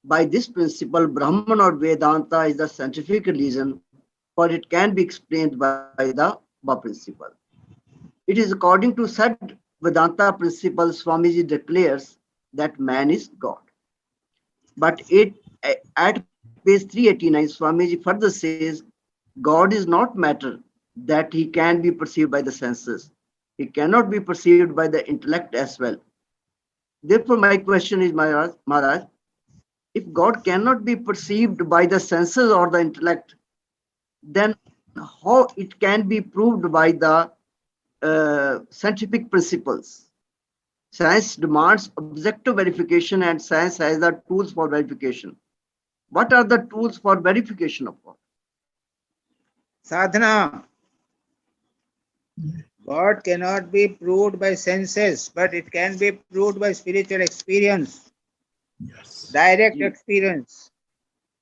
by this principle, Brahman or Vedanta is the scientific reason, for it can be explained by the principle. It is according to said Vedanta principle, Swamiji declares that man is God. But at page 389, Swamiji further says, God is not matter that he can be perceived by the senses. He cannot be perceived by the intellect as well. Therefore, my question is, Maharaj, if God cannot be perceived by the senses or the intellect, then how it can be proved by the scientific principles? Science demands objective verification and science has the tools for verification. What are the tools for verification of God? Sadhana. God cannot be proved by senses, but it can be proved by spiritual experience. Yes. Direct experience.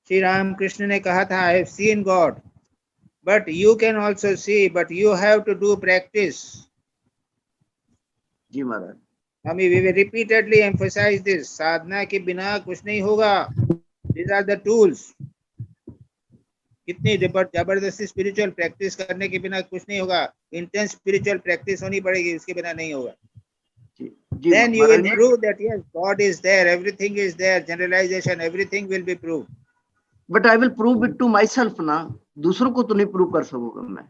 Shri Ram Krishna ne kaha tha, I have seen God. But you can also see, but you have to do practice. Ji Maharaj. I mean, we will repeatedly emphasize this. Sadhana ke bina kuch nahi hoga. These are the tools. कितनी जबरदस्ती स्पिरिचुअल प्रैक्टिस करने के बिना कुछ नहीं होगा. इंटेंस स्पिरिचुअल प्रैक्टिस होनी पड़ेगी, उसके बिना नहीं होगा. Then you will prove that yes, God is there, everything is there, generalization, everything will be proved. But I will prove it to myself ना, दूसरों को तो नहीं प्रूव कर सकूंगा मैं.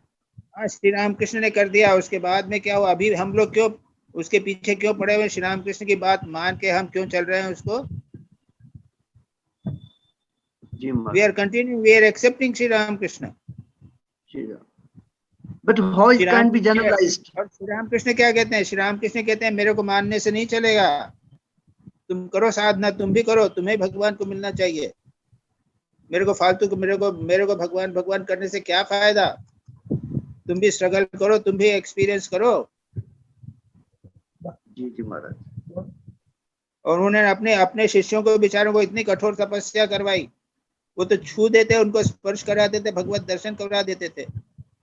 हाँ, श्री राम कृष्ण ने कर दिया, उसके बाद में क्या हुआ? अभी हम लोग क्यों उसके पीछे क्यों पड़े हुए? श्री राम कृष्ण की बात मान के हम क्यों चल रहे हैं उसको? We are continuing, we are accepting Shri Ram Krishna. But how it can be generalized? और श्री राम कृष्ण क्या कहते हैं? श्री राम कृष्ण कहते हैं मेरे को मानने से नहीं चलेगा, तुम करो साधना, तुम भी करो, तुम्हें भगवान को मिलना चाहिए. मेरे को फालतू को मेरे को भगवान करने से क्या फायदा? तुम भी स्ट्रगल करो, तुम भी एक्सपीरियंस करो. जी महाराज. और उन्होंने अपने शिष्यों को बेचारों को इतनी कठोर तपस्या करवाई, वो तो छू देते, उनको स्पर्श करा देते, भगवत दर्शन करा देते थे.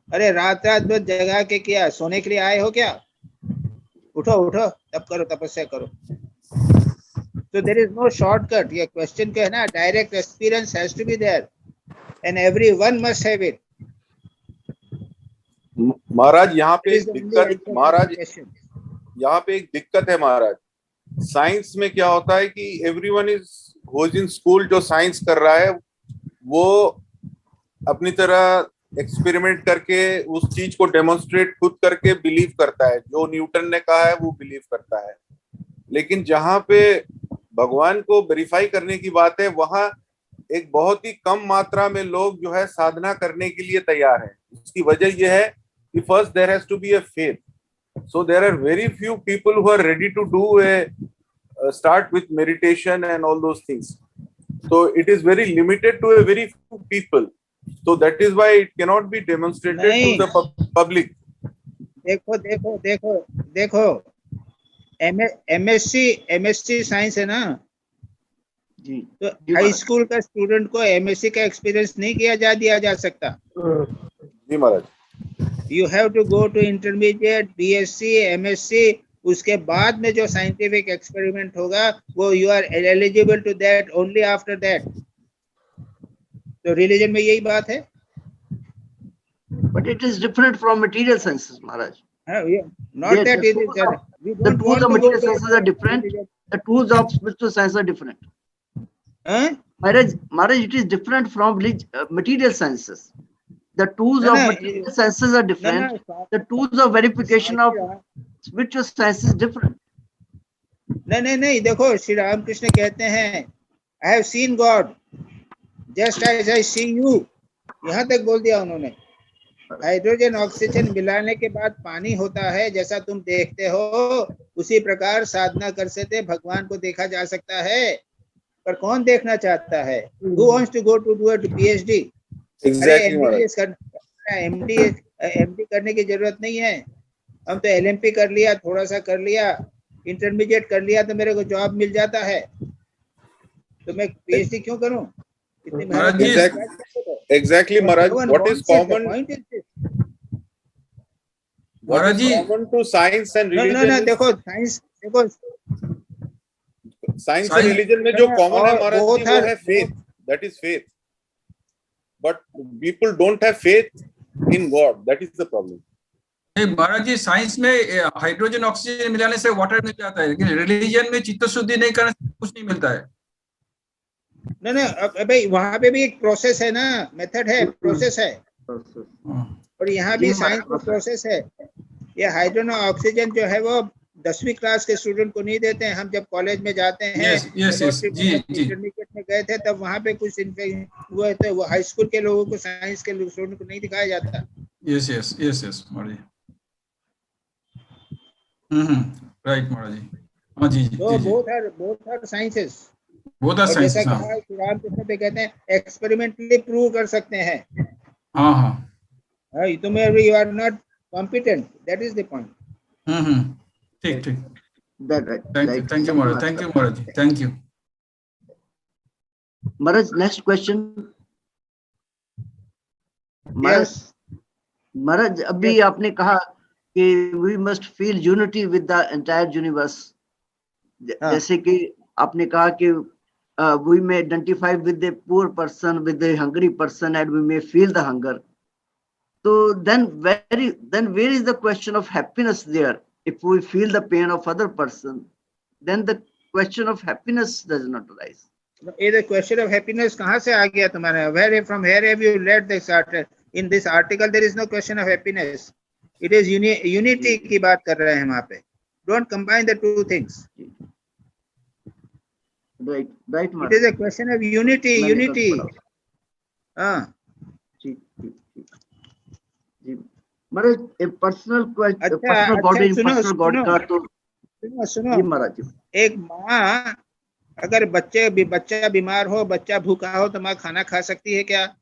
अरे रात भर जगा के किया, सोने के लिए आए हो क्या? उठो उठो, तब करो, तपस्या करो. So there is no shortcut. ये क्वेश्चन क्या है ना, direct experience has to be there and everyone must have it. Maharaj यहाँ पे एक दिक्कत, महाराज यहाँ पे एक दिक्कत है महाराज. साइंस में क्या होता है कि everyone is goes in school. जो साइंस कर रहा है वो अपनी तरह एक्सपेरिमेंट करके उस चीज को डेमोन्स्ट्रेट खुद करके बिलीव करता है. जो न्यूटन ने कहा है वो बिलीव करता है. लेकिन जहां पे भगवान को वेरीफाई करने की बात है, वहां एक बहुत ही कम मात्रा में लोग जो है साधना करने के लिए तैयार हैं। उसकी वजह यह है कि first there has to be a faith, so there are very few people who are ready to do a start with meditation and all those things. So it is very limited to a very few people. So that is why it cannot be demonstrated to the public. देखो देखो देखो देखो, एमएससी साइंस है ना, जी तो हाई स्कूल का स्टूडेंट को एमएससी का एक्सपीरियंस नहीं दिया जा सकता। जी Maharaj, you have to go to intermediate, BSc, MSc, उसके बाद में जो साइंटिफिक एक्सपेरिमेंट होगा वो you are eligible to that only after that. तो रिलीजन में यही बात है। But it is different from material sciences, Maharaj. Not that it is. The tools of material sciences are different. The tools of spiritual science are different. Maharaj, it is different from material sciences. The tools of material sciences are different. The tools of verification of spiritual science is different. नहीं, देखो श्री रामकृष्ण कहते हैं I have seen God just as I see you, यहाँ तक बोल दिया उन्होंने। हाइड्रोजन ऑक्सीजन मिलाने के बाद पानी होता है, जैसा तुम देखते हो उसी प्रकार साधना कर सकते भगवान को देखा जा सकता है। पर कौन देखना चाहता है? Who wants to go to do a PhD? MD करने की जरूरत नहीं है। हम तो एलएमपी कर लिया, थोड़ा सा कर लिया, इंटरमीडिएट कर लिया तो मेरे को जॉब मिल जाता है, तो मैं पीएचडी क्यों करूं? Exactly, Maharaj. What is common? What is common to science and religion? No, देखो साइंस और रिलीजन में जो कॉमन है महाराज जी, वो है faith. That is faith. But people don't have faith in God. That is the problem. Maharaj ji, science में हाइड्रोजन ऑक्सीजन मिलाने से वाटर मिल जाता है, लेकिन रिलीजन में चित्त शुद्धि नहीं करने से कुछ नहीं मिलता है। नहीं भाई, वहां पे भी एक प्रोसेस है ना, मेथड है, प्रोसेस है, और यहाँ भी साइंस का प्रोसेस है। ये हाइड्रोजन ऑक्सीजन जो है वो 10वीं क्लास के स्टूडेंट को नहीं देते हैं। हम जब कॉलेज में जाते हैं, इंटरमीडिएट में गए थे, तब वहाँ पे कुछ हुए थे, वो हाई स्कूल के लोगों को, साइंस के स्टूडेंट को नहीं दिखाया जाता। यस महाराज जी। राइट महाराज जी। हाँ जी। तो बोथ आर साइंसेस। जैसा कहा रामकृष्ण पे कहते हैं एक्सपेरिमेंटली प्रूव कर सकते हैं। तुम you are not competent, that is the point. ठीक। Thank you Maharaj ji, thank you. Maharaj, next question. Maharaj, अभी आपने कहा कि we must feel unity with the entire universe. जैसे कि आपने कहा कि we may identify with the poor person, with the hungry person, and we may feel the hunger. So then where is the question of happiness there? If we feel the pain of other person, then the question of happiness does not arise. The question of happiness कहाँ से आ गया तुम्हारे? From where have you read this article? In this article there is no question of happiness. It is unity की बात कर रहे हैं वहाँ पे. Don't combine the two things. Right. It is a question of unity. हाँ. महाराज, a personal question, personal God is personal God का तो सुनो, एक माँ अगर बच्चा बीमार हो, बच्चा भूखा हो, तो माँ खाना खा सकती है क्या?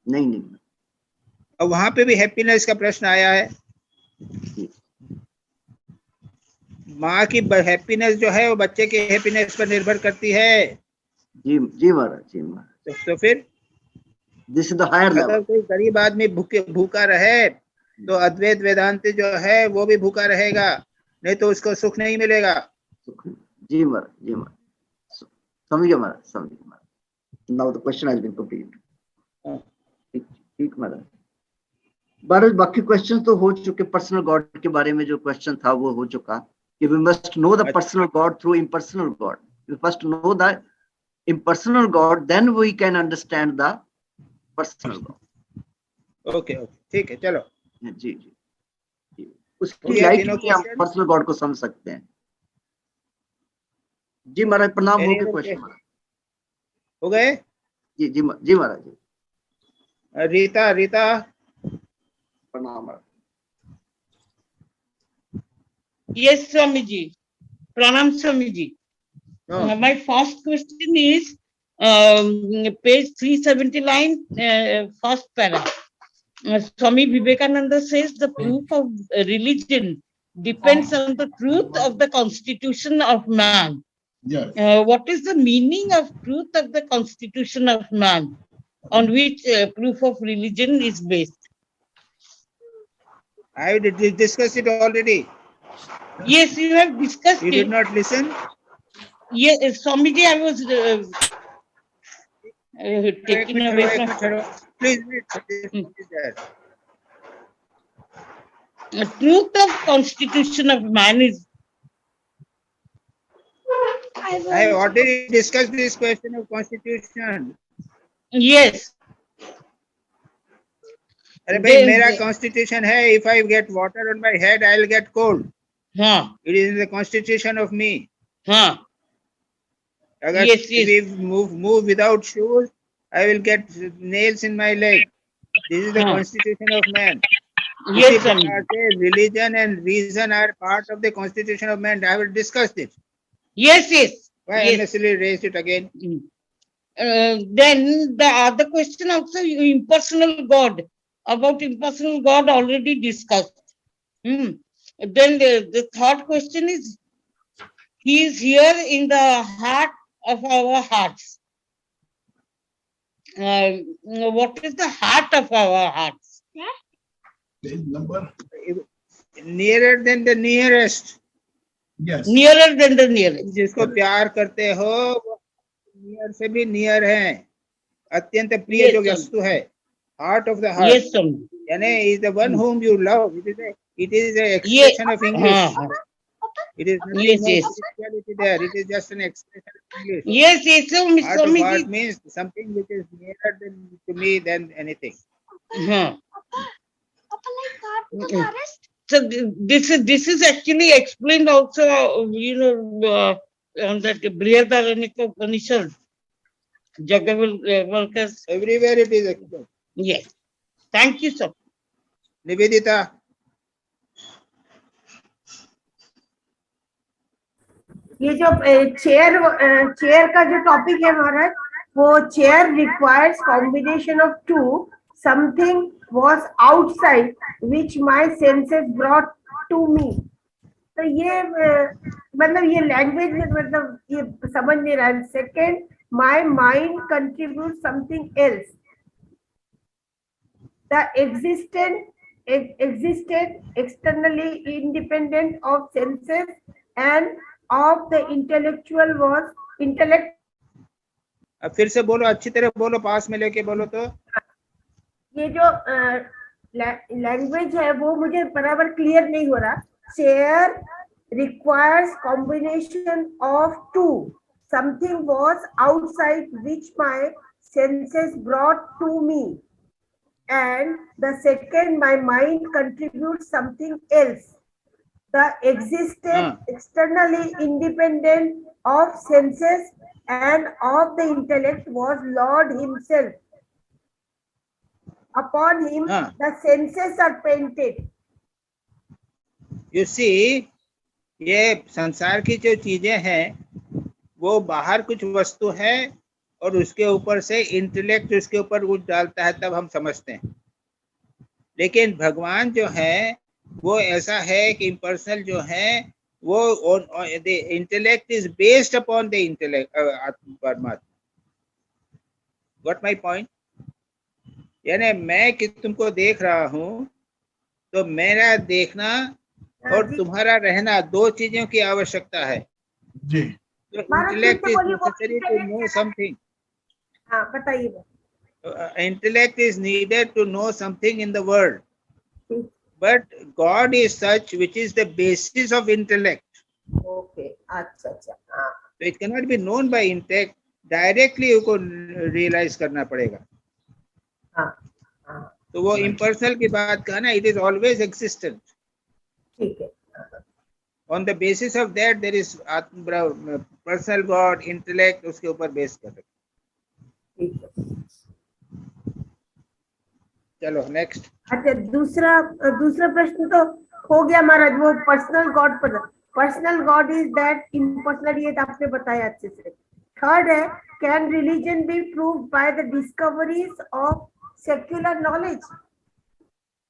नहीं। और वहां पे भी हैप्पीनेस का प्रश्न आया है। माँ की हैप्पीनेस जो है वो बच्चे के हैप्पीनेस पर निर्भर करती है। जी महाराज। तो फिर this is the higher level. अगर कोई गरीब आदमी भूखा रहे तो अद्वैत वेदांति जो है वो भी भूखा रहेगा, नहीं तो उसको सुख नहीं मिलेगा। जी महाराज। समझ गया Maharaj. Now the question has been complete. ठीक महाराज। बाकी क्वेश्चन तो हो चुके। पर्सनल गॉड के बारे में जो क्वेश्चन था वो हो चुका कि we must know the personal God through impersonal God. We first know the impersonal God, then we can understand the personal God. Okay, ठीक है, चलो। जी। उसकी लाइट में हम पर्सनल गॉड को समझ सकते हैं। जी महाराज, प्रणाम। हो गए क्वेश्चन? हो गए। जी जी जी महाराज जी। रीता रीता प्रणाम महाराज। Yes, Swamiji. Pranam Swamiji. No. My first question is page 370 line, first para. Swami Vivekananda says the proof of religion depends on the truth of the constitution of man. Yes. What is the meaning of truth of the constitution of man, on which proof of religion is based? I did discuss it already. Yes, you have discussed You it. did not listen. Yes, Swamiji, I was taken away from. Please read. The truth of constitution of man is. I have already discussed this question of constitution. Yes. अरे भाई मेरा constitution है, if I get water on my head I will get cold. It is in the constitution of me. अगर Yes, we move without shoes I will get nails in my leg. This is the constitution of man. Yes, इसी प्रकार से religion and reason are part of the constitution of man. I have discussed it. Yes, yes. Why Yes. unnecessarily raised it again? Then the other question also, impersonal God. About impersonal God already discussed. Then the third question is, he is here in the heart of our hearts. What is the heart of our hearts? Number. Nearer than the nearest. Yes. Nearer than the nearest. जिसको प्यार करते हो वो नियर से भी नियर है, अत्यंत प्रिय जो वस्तु है, heart of the heart. Yes, sir. यानी is the one whom you love. It is a expression of English. It is nothing more spirituality there. It is just an expression of English. Yes, yes, sir. Heart of heart means something which is nearer to me than anything. So this is actually explained also, on that Brihadaranyaka Upanishad. Jagavalkas. Everywhere it is explained. Yes. Thank you, sir. Nivedita. ये जो चेयर का जो टॉपिक है महाराज, वो chair requires combination of two, something was outside which my senses brought to me. तो ये मतलब ये लैंग्वेज मतलब ये समझ नहीं रहा है. Second, my mind contribute something else. The existed externally independent of senses and of the intellectual was intellect. अब फिर से बोलो, अच्छी तरह बोलो, पास में लेके बोलो. तो ये जो लैंग्वेज है वो मुझे बराबर क्लियर नहीं हो रहा. Chair requires combination of two, something was outside which my senses brought to me, and the second, my mind contributes something else. The existed externally independent of senses and of the intellect was Lord himself. Upon him the senses are painted. You see, ये संसार की जो चीजें हैं वो बाहर कुछ वस्तु है और उसके ऊपर से इंटेलेक्ट उसके ऊपर कुछ डालता है, तब हम समझते हैं. लेकिन भगवान जो है वो ऐसा है कि इम्पर्सनल जो है वो the intellect is based upon the intellect परमात्मा. What my point? यानी मैं कि तुमको देख रहा हूँ तो मेरा देखना और तुम्हारा रहना दो चीजों की आवश्यकता है. जी. तो intellect is necessary to know something. हाँ बताइए. Intellect is needed to know something in the world, but God is such which is the basis of intellect. Okay, अच्छा. So it cannot be known by intellect directly. you को realize करना पड़ेगा. तो वो impersonal की बात कहा ना, it is always existent. ठीक है. On the basis of that there is personal God, intellect, उसके ऊपर बेस कर रहे. ठीक है. चलो नेक्स्ट। अच्छा, दूसरा प्रश्न तो हो गया महाराज, वो पर्सनल गॉड पर। Personal god is that impersonal, ये तो आपने बताया अच्छे से। थर्ड है, can religion be proved by the discoveries of secular knowledge?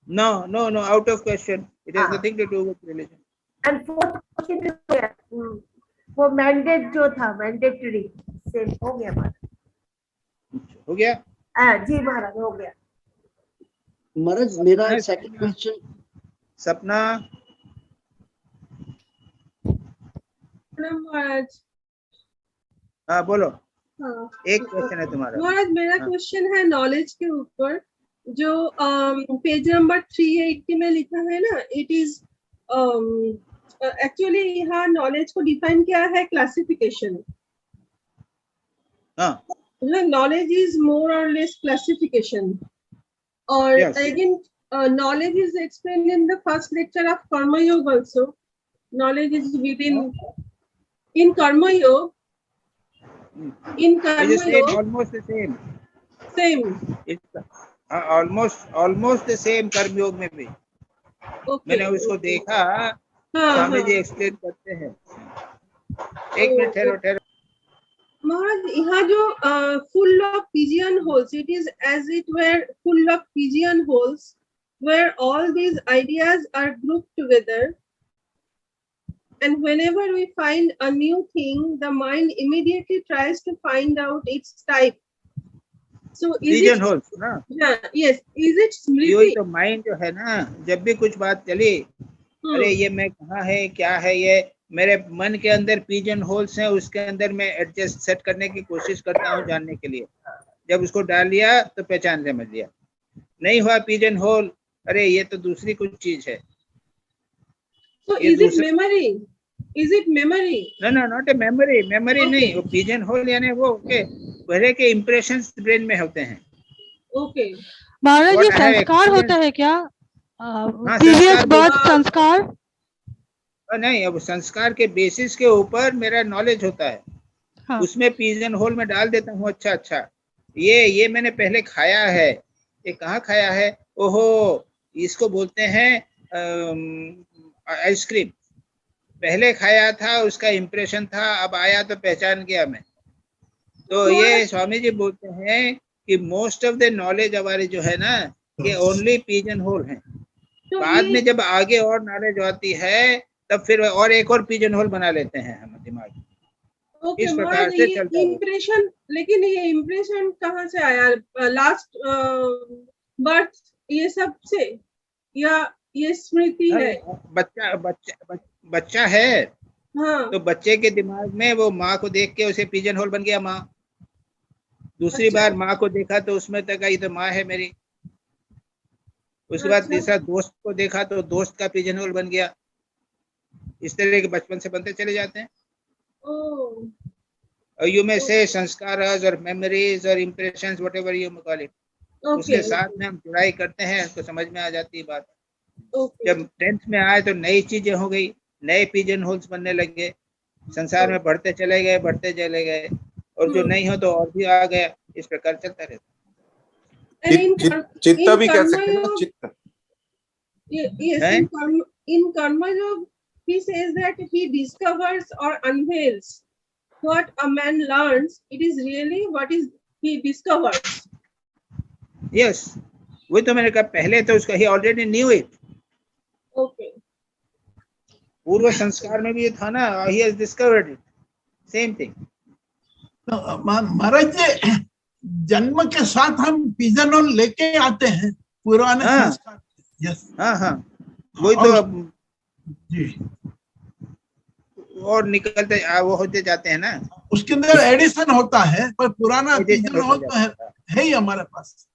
No, no, no, out of question. It has nothing to do with religion. And fourth question is वो मैंडेट जो था, मैंडेटरी, सेम हो गया महाराज। हो गया? जी महाराज, हो गया। महाराज मेरा सेकंड क्वेश्चन। सपना। महाराज हाँ बोलो। हाँ, एक क्वेश्चन है तुम्हारा। महाराज मेरा क्वेश्चन है नॉलेज के ऊपर, जो पेज नंबर 380 में लिखा है ना, इट इज एक्चुअली यहाँ नॉलेज को डिफाइन किया है क्लासिफिकेशन। हाँ, नॉलेज इज मोर और लेस क्लासिफिकेशन, और again knowledge is explained in the first lecture of karma yoga also. Knowledge is within in karma yoga. In karma yoga, almost the same. Same. It's almost the same कर्म योग में भी। मैंने उसको देखा, स्वामी जी एक्सप्लेन करते हैं। एक मिनट ठहरो। महाराज यहाँ जो full of pigeon holes, it is as it were full of pigeon holes where all these ideas are grouped together, and whenever we find a new thing, the mind immediately tries to find out its type. So is pigeon it holes ना? Yeah, yes, is it smriti? यही तो माइंड जो है ना, जब भी कुछ बात चली, अरे ये मैं कहाँ है, क्या है, ये मेरे मन के अंदर पिजन होल्स हैं, उसके अंदर मैं एडजस्ट सेट करने की कोशिश करता हूँ जानने के लिए। जब उसको डाल लिया तो पहचान समझ लिया। नहीं हुआ पिजन होल, अरे ये तो दूसरी कुछ चीज है। So is it memory? Is it memory? No, not a memory. Memory नहीं, वो पिजन होल यानी वो के भरे के इम्प्रेशंस ब्रेन में होते हैं। Okay. महाराज ये संस्कार होता है क्या? प्रीवियस बर्थ संस्कार? नहीं, अब संस्कार के बेसिस के ऊपर मेरा नॉलेज होता है। हाँ। उसमें पिजन होल में डाल देता हूँ। अच्छा, ये मैंने पहले खाया है। ये कहाँ खाया है? ओहो, इसको बोलते हैं आइसक्रीम। पहले खाया था, उसका इम्प्रेशन था, अब आया तो पहचान गया मैं। तो ये स्वामी जी बोलते हैं कि मोस्ट ऑफ द नॉलेज हमारे जो है ना, ये ओनली पिजन होल है। बाद में जब आगे और नॉलेज आती है, तब फिर और एक और पिजन होल बना लेते हैं हम दिमाग में। इस प्रकार से चलता है इम्प्रेशन। लेकिन ये इम्प्रेशन कहाँ से आया? लास्ट बर्थ ये सब से, या ये स्मृति है? बच्चा है। हाँ। तो बच्चे के दिमाग में वो माँ को देख के उसे पिजन होल बन गया माँ। दूसरी बार माँ को देखा तो उसमें तक आई तो माँ है मेरी। उसके बाद तीसरा दोस्त को देखा तो दोस्त का पिजन होल बन गया। इस तरह के बचपन से बनते चले जाते हैं। और यू में से संस्कार और मेमोरीज और impressions whatever you call it, उसके साथ में हम जुड़ाई करते हैं तो समझ में आ जाती है बात। जब 10th में आए तो नई चीजें हो गई, नए पिजन होल्स बनने लगे, संसार में बढ़ते चले गए, और जो नहीं हो तो और भी आ गया। इस प्रकार चलता रहता है। चित्त भी कह सकते हैं ना, चित्त। In karma yoga, he says that he discovers or unveils what a man learns. It is really what is he discovers. Yes, वही तो मैंने कहा पहले तो उसका he already knew it. Okay. पूर्व संस्कार में भी ये था ना, he has discovered it. Same thing. महाराज जी, जन्म के साथ हम पिजन होल लेके आते हैं पुराने संस्कार। यस। हाँ, वही तो जी। और निकलते वो होते जाते हैं ना, उसके अंदर एडिशन होता है, पर पुराना पिजन होल तो है ही हमारे पास।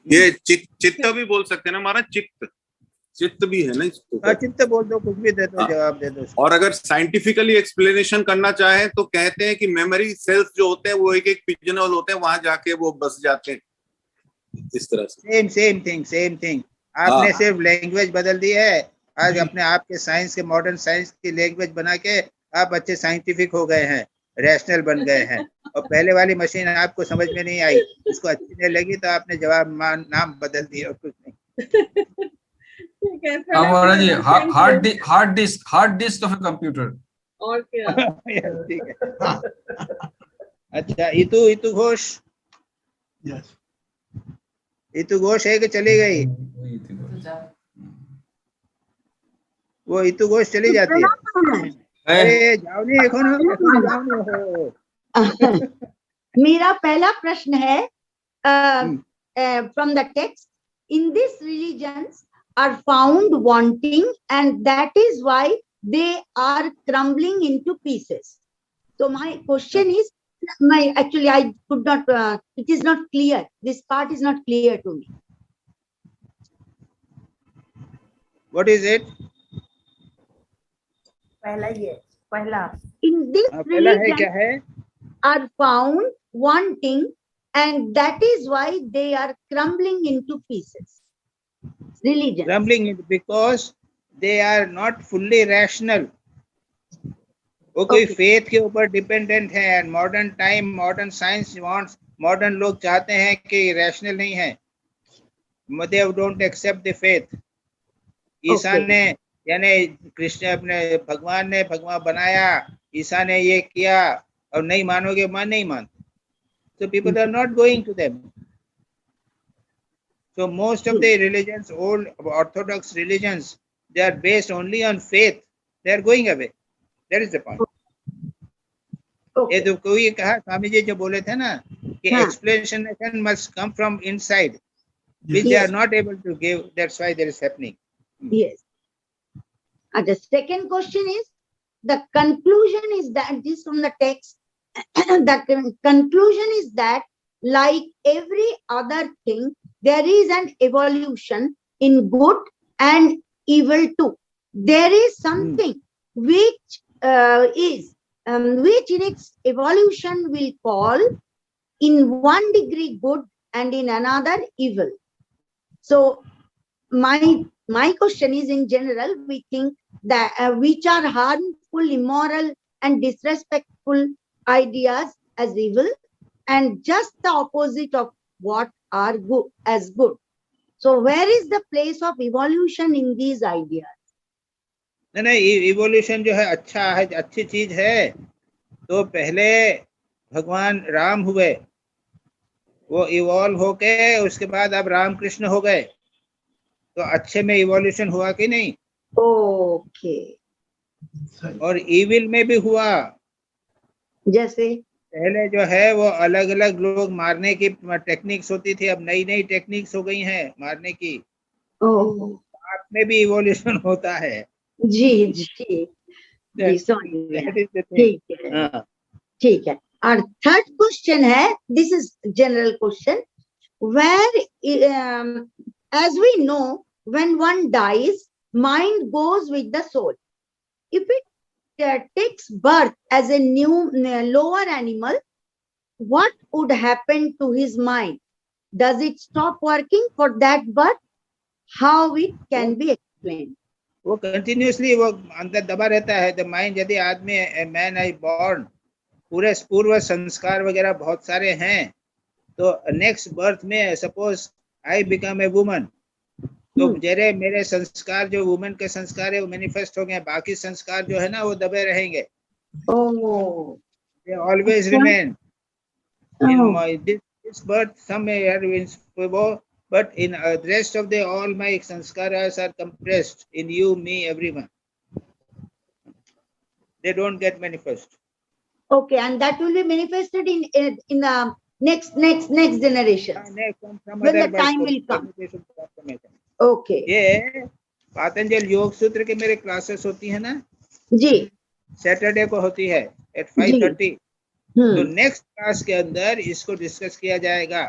ये चित्त भी बोल सकते हैं ना हमारा, चित्त भी है ना इसको। चित्त बोल दो, कुछ भी दे दो, जवाब दे दो। और अगर साइंटिफिकली एक्सप्लेनेशन करना चाहे तो कहते हैं कि मेमोरी सेल्स जो होते हैं वो एक पिजन होल होते हैं, वहां जाके वो बस जाते हैं। इस तरह से सेम थिंग। आपने सिर्फ लैंग्वेज बदल दी है। आज अपने आप के साइंस के, मॉडर्न साइंस की लैंग्वेज बना के आप अच्छे साइंटिफिक हो गए हैं। रैशनल बन गए हैं। और पहले वाली मशीन आपको समझ में नहीं आई, इसको अच्छी नहीं लगी तो आपने जवाब नाम बदल दिया और कुछ नहीं। Maharaj ji, hard disk of a computer. और क्या? ठीक है। अच्छा, इतु घोष, इतु घोष है कि चली गई? वो इतु घोष चली जाती है। अरे जाओ नहीं, जाओ नहीं हो। मेरा पहला प्रश्न है, from the text, in this religions are found wanting and that is why they are crumbling into pieces. So my question is, actually I could not, it is not clear, this part is not clear to me. What is it? पहला In this religion are found wanting and that is why they are crumbling into pieces. Religion. Crumbling into, because they are not fully rational. वो कोई faith के ऊपर dependent है। and modern time, modern science wants, modern लोग चाहते हैं कि rational नहीं है। They don't accept the faith. ईसा ने, यानी कृष्ण अपने भगवान ने भगवान बनाया, ईसा ने ये किया, और नहीं मानोगे, नहीं मानते। So people are not going to them. So most of the religions, old orthodox religions, they are based only on faith. They are going away. That is the point. ये तो कोई कहा, स्वामी जी जो बोले थे ना कि explanation must come from inside, which they are not able to give. That's why there is happening. Yes. And the second question is, the conclusion is that, this from the text, the conclusion is that like every other thing, there is an evolution in good and evil too. There is something which which in its evolution will fall in one degree good and in another evil. So my question is, in general, we think that which are harmful, immoral, and disrespectful ideas as evil, and just the opposite of what are good as good. So where is the place of evolution in these ideas? नहीं, evolution जो है अच्छा है, अच्छी चीज है। तो पहले भगवान राम हुए, वो इवॉल्व होके उसके बाद अब राम कृष्ण हो गए, तो अच्छे में इवोल्यूशन हुआ कि नहीं? ओके। और इविल में भी हुआ। जैसे पहले जो है वो अलग अलग लोग मारने की टेक्निक्स होती थी, अब नई नई टेक्निक्स हो गई हैं मारने की। आप में भी इवोल्यूशन होता है। जी जी ठीक है। और थर्ड क्वेश्चन है, this is general question, where as we know, when one dies, mind goes with the soul. If it takes birth as a new lower animal, what would happen to his mind? Does it stop working for that birth? How it can be explained? वो कंटिन्यूअसली वो अंदर दबा रहता है। द माइंड, यदि आदमी मैन आई बॉर्न, पूरे पूर्व संस्कार वगैरह बहुत सारे हैं, तो नेक्स्ट बर्थ में suppose I become a woman, तो मेरे संस्कार जो वुमेन के संस्कार है वो मैनिफेस्ट हो गए, बाकी संस्कार जो है ना वो दबे रहेंगे। They always remain in my this birth. Some means, but in the rest of the all my sanskaras are compressed in you, me, everyone. They don't get manifest. Okay, and that will be manifested in the next generation. When the time will come. Okay. ये पातंजल योग सूत्र के मेरे क्लासेस होती है ना जी, सैटरडे को होती है at 5:30। तो नेक्स्ट क्लास के अंदर इसको डिस्कस किया जाएगा।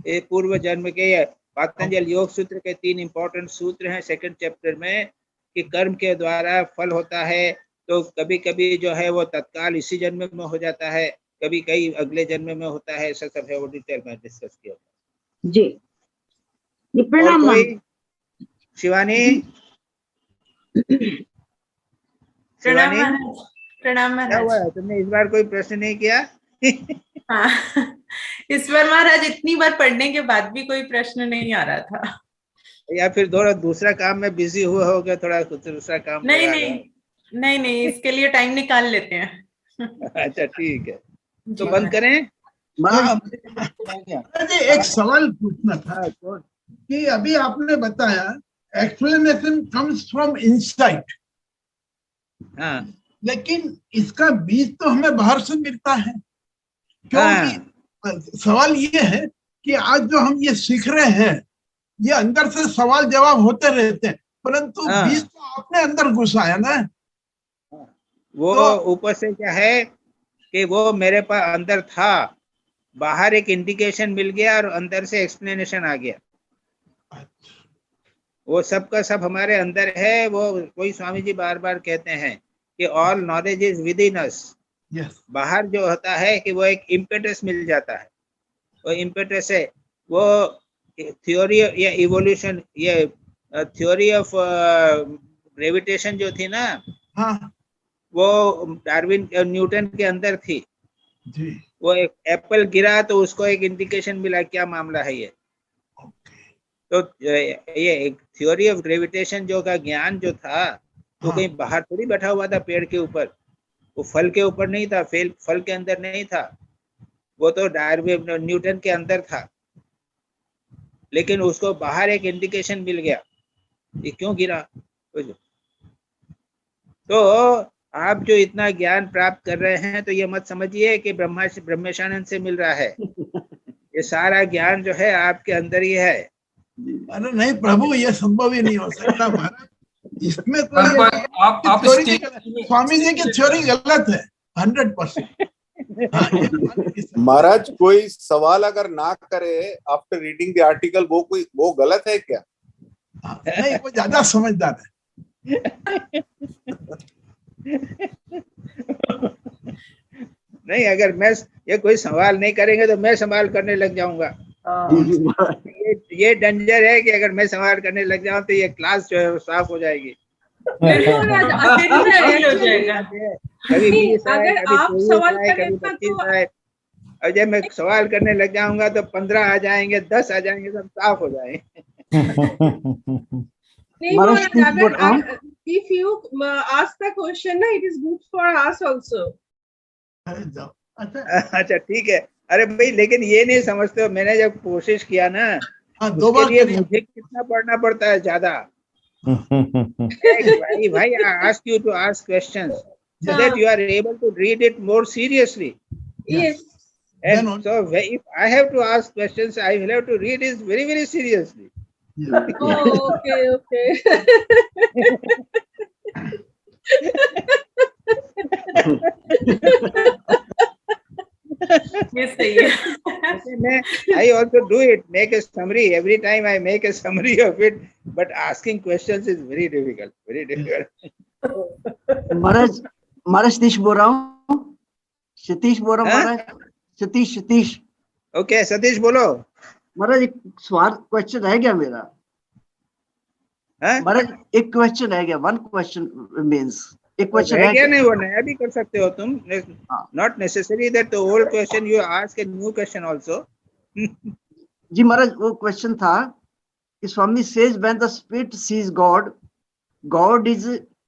ये पूर्व जन्म के पातंजल योग सूत्र के 3 इंपॉर्टेंट सूत्र हैं सेकंड चैप्टर में, कि कर्म के द्वारा फल होता है, तो कभी कभी जो है वो तत्काल इसी जन्म में हो जाता है, कभी कई अगले जन्म में होता है, ऐसा सब है, वो डिटेल में डिस्कस किया जी। और कोई? शिवानी, शिवानी, प्रणाम क्या महाराज। हुआ, तुमने इस बार कोई प्रश्न नहीं किया? हाँ, इस बार महाराज इतनी बार पढ़ने के बाद भी कोई प्रश्न नहीं आ रहा था। या फिर थोड़ा दूसरा काम में बिजी हुआ होगा, थोड़ा दूसरा काम नहीं लगा नहीं लो। नहीं नहीं, इसके लिए टाइम निकाल लेते हैं। अच्छा ठीक है, तो जी बंद करें। मुझे एक सवाल पूछना था कि अभी आपने बताया एक्सप्लेनेशन कम्स फ्रॉम इनसाइट, हाँ लेकिन इसका बीज तो हमें बाहर से मिलता है, क्योंकि सवाल ये है कि आज जो हम ये सीख रहे हैं ये अंदर से सवाल जवाब होते रहते हैं, परंतु बीज तो आपने अंदर घुसाया ना। वो ऊपर से क्या है कि वो मेरे पास अंदर था, बाहर एक इंडिकेशन मिल गया और अंदर से एक्सप्लेनेशन आ गया। वो सब का सब हमारे अंदर है। वो कोई स्वामी जी बार बार कहते हैं कि all knowledge is within us. बाहर जो होता है कि वो एक इम्पेटस मिल जाता है, वो इम्पेटस है, वो थ्योरी या इवोल्यूशन, ये थ्योरी ऑफ ग्रेविटेशन जो थी ना, वो डार्विन न्यूटन के अंदर थी। वो एक एप्पल गिरा तो उसको एक इंडिकेशन मिला, क्या मामला है ये। तो ये एक थ्योरी ऑफ ग्रेविटेशन जो का ज्ञान जो था, तो कहीं बाहर थोड़ी बैठा हुआ था पेड़ के ऊपर, वो फल के ऊपर नहीं था, फल के अंदर नहीं था, वो तो डार्विन न्यूटन के अंदर था। लेकिन उसको बाहर एक इंडिकेशन मिल गया, ये क्यों गिरा। तो आप जो इतना ज्ञान प्राप्त कर रहे हैं, तो ये मत समझिए कि ब्रह्मेशानंद से मिल रहा है। ये सारा ज्ञान जो है आपके अंदर ही है। अरे नहीं प्रभु, ये संभव ही नहीं हो सकता महाराज। इसमें तो आप स्वामी जी की थ्योरी गलत है 100%। महाराज कोई सवाल अगर ना करे आफ्टर रीडिंग द आर्टिकल, वो गलत है क्या? नहीं, वो ज्यादा समझदार है। नहीं, अगर मैं ये कोई सवाल नहीं करेंगे तो मैं सवाल करने लग जाऊंगा। ये डेंजर है कि अगर मैं सवाल करने लग जाऊं तो ये क्लास जो है वो साफ हो जाएगी। कभी 20 आए, कभी 24 आए, कभी 25 आए, और जब मैं सवाल करने लग जाऊंगा तो 15 आ जाएंगे, 10 आ जाएंगे, सब साफ हो जाएंगे। If you ask the question, it is good for us also. अच्छा ठीक है। अरे भाई, लेकिन ये नहीं समझते हो, मैंने जब कोशिश किया ना, उसके लिए मुझे कितना पढ़ना पड़ता है ज्यादा। भाई, I ask you to ask questions so that you are able to read it more seriously. Yes. And so if I have to ask questions, I will have to read it very, very seriously. Oh, okay. ये सही है। I also do it, make a summary. Every time I make a summary of it, but asking questions is very difficult. Very difficult. महाराज सतीश बोल रहा हूँ। सतीश बोल रहा हूँ महाराज। सतीश। ओके, सतीश बोलो। महाराज एक सवाल क्वेश्चन रह गया मेरा। महाराज एक क्वेश्चन रह गया, वन क्वेश्चन मीन्स एक क्वेश्चन रह गया। नहीं, वो नया भी कर सकते हो तुम। Not necessary that the old question you ask a new question also. जी महाराज, वो क्वेश्चन था कि स्वामी says when the spirit sees God,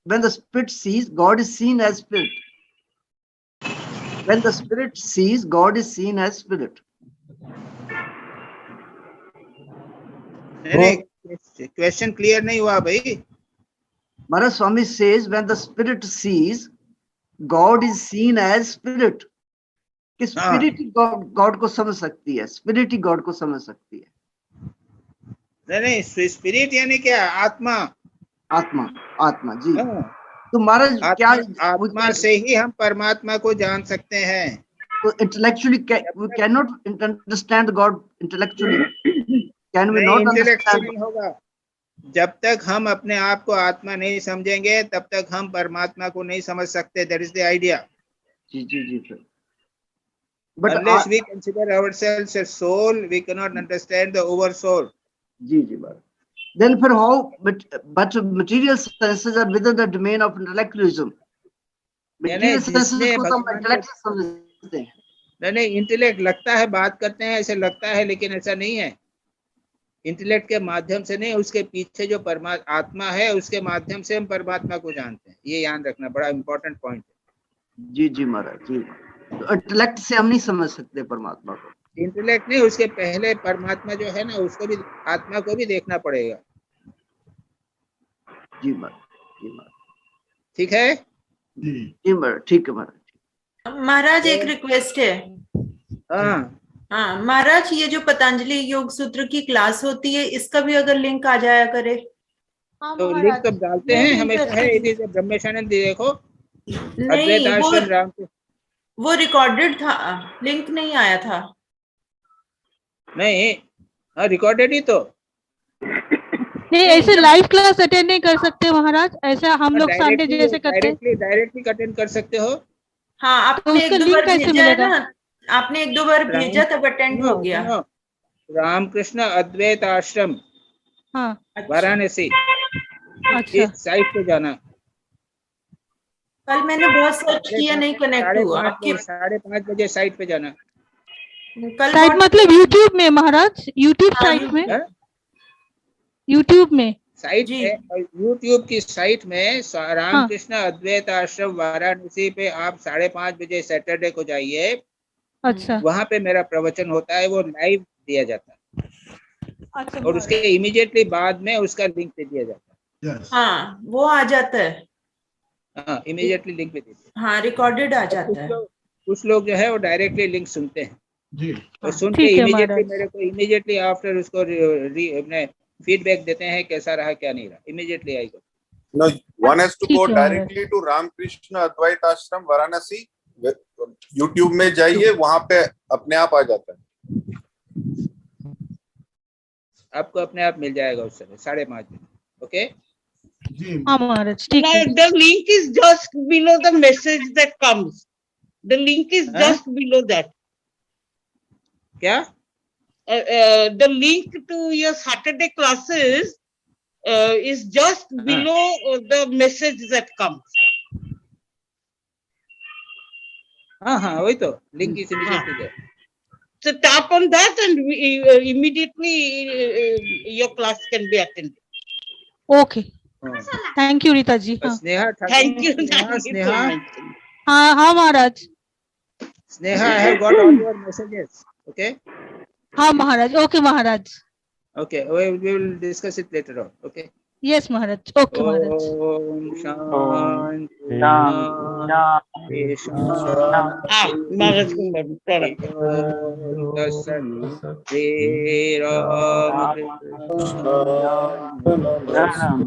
when the spirit sees, God is seen as spirit. When the spirit sees, God is seen as spirit. नहीं, क्वेश्चन क्लियर नहीं हुआ भाई। Maharaj Swami says when the spirit sees, God is seen as spirit. कि स्पिरिट गॉड को समझ सकती है, स्पिरिट ही गॉड को समझ सकती है। नहीं, स्पिरिट यानी क्या? आत्मा जी। तो महाराज क्या आत्मा से ही हम परमात्मा को जान सकते हैं। तो intellectually we cannot understand God intellectually. Can we not understand? नहीं होगा। जब तक हम अपने आप को आत्मा नहीं समझेंगे, तब तक हम परमात्मा को नहीं समझ सकते। That is the idea. जी sir. But unless we consider ourselves a soul, we cannot understand the oversoul. जी महाराज। Then for how, but material senses are within the domain of intellectualism. यानी जिसने को तो हम भगवान इंटेलेक्ट से समझते हैं। नहीं, इंटेलेक्ट लगता है, बात करते हैं ऐसे लगता है, लेकिन ऐसा नहीं है। इंटेलेक्ट के माध्यम से नहीं, उसके पीछे जो परमात्मा आत्मा है उसके माध्यम से हम परमात्मा को जानते हैं। ये याद रखना, बड़ा इंपॉर्टेंट पॉइंट है। जी जी महाराज जी। तो इंटेलेक्ट से हम नहीं समझ सकते परमात्मा को। इंटेलेक्ट नहीं, उसके पहले परमात्मा जो है ना, उसको भी, आत्मा को भी देखना पड़ेगा। जी महाराज, जी महाराज। ठीक है जी महाराज, ठीक है महाराज। महाराज एक रिक्वेस्ट है। हाँ हाँ महाराज, ये जो पतंजलि योग सूत्र की क्लास होती है, इसका भी अगर लिंक आ जाया करे। तो लिंक तो डालते हैं हमेशा है। इट इज ब्रह्मेशानंद, देखो अद्वैत नहीं, आश्रम राम, वो रिकॉर्डेड था, लिंक नहीं आया था। नहीं हाँ रिकॉर्डेड ही तो। नहीं, ऐसे लाइव क्लास अटेंड नहीं कर सकते महाराज, ऐसा हम लोग संडे जैसे करते हैं। डायरेक्टली अटेंड कर सकते हो। हाँ, आपने उसका एक दो लिंक बार कैसे भेजा है मिलेगा? ना, आपने एक दो बार भेजा तब अटेंड हो गया। रामकृष्ण अद्वैत आश्रम, हाँ वाराणसी, अच्छा। इस साइट पे जाना। कल मैंने बहुत सर्च किया, नहीं कनेक्ट हुआ। 5:30 बजे साइट पे जाना। कल साइट मतलब यूट्यूब में महाराज, यूट्यूब हाँ, साइट में, यूट्यूब में साइट में, यूट्यूब की साइट में रामकृष्ण अद्वैत आश्रम वाराणसी पे आप 5:30 बजे सैटरडे को जाइए। अच्छा वहां पे मेरा प्रवचन होता है, वो लाइव दिया जाता है। अच्छा और उसके इमीडिएटली बाद में उसका लिंक दे दिया जाता है। हाँ, वो आ जाता है। हाँ इमीडिएटली लिंक पे दे दिया। हाँ, रिकॉर्डेड आ जाता है। कुछ लोग जो है वो डायरेक्टली लिंक सुनते हैं जी। और सुन के इमीडिएटली मेरे को इमीडिएटली आफ्टर उसको फीडबैक देते हैं कैसा रहा क्या नहीं रहा, इमीडिएटली आएगा। No, one has to go directly to Ramakrishna Advaita Ashram Varanasi. YouTube में जाइए, वहां पे अपने आप आ जाता है। आपको अपने आप मिल जाएगा उस समय 5:30 बजे। ओके हाँ महाराज ठीक है। The link is just below the message that comes. The link is just below that. क्या? The link to your Saturday classes is just below the message that comes. हाँ हाँ वही तो, link is immediately there. So tap on that and immediately your class can be attended. Okay, thank you Rita ji. हाँ स्नेहा, Thank you. स्नेहा, हाँ हाँ महाराज। Sneha, I have got all your messages. Okay. हाँ Maharaj, okay Maharaj. Okay, we will discuss it later on. Okay. Yes Maharaj, okay Maharaj. Om शांति श्री राम कृष्ण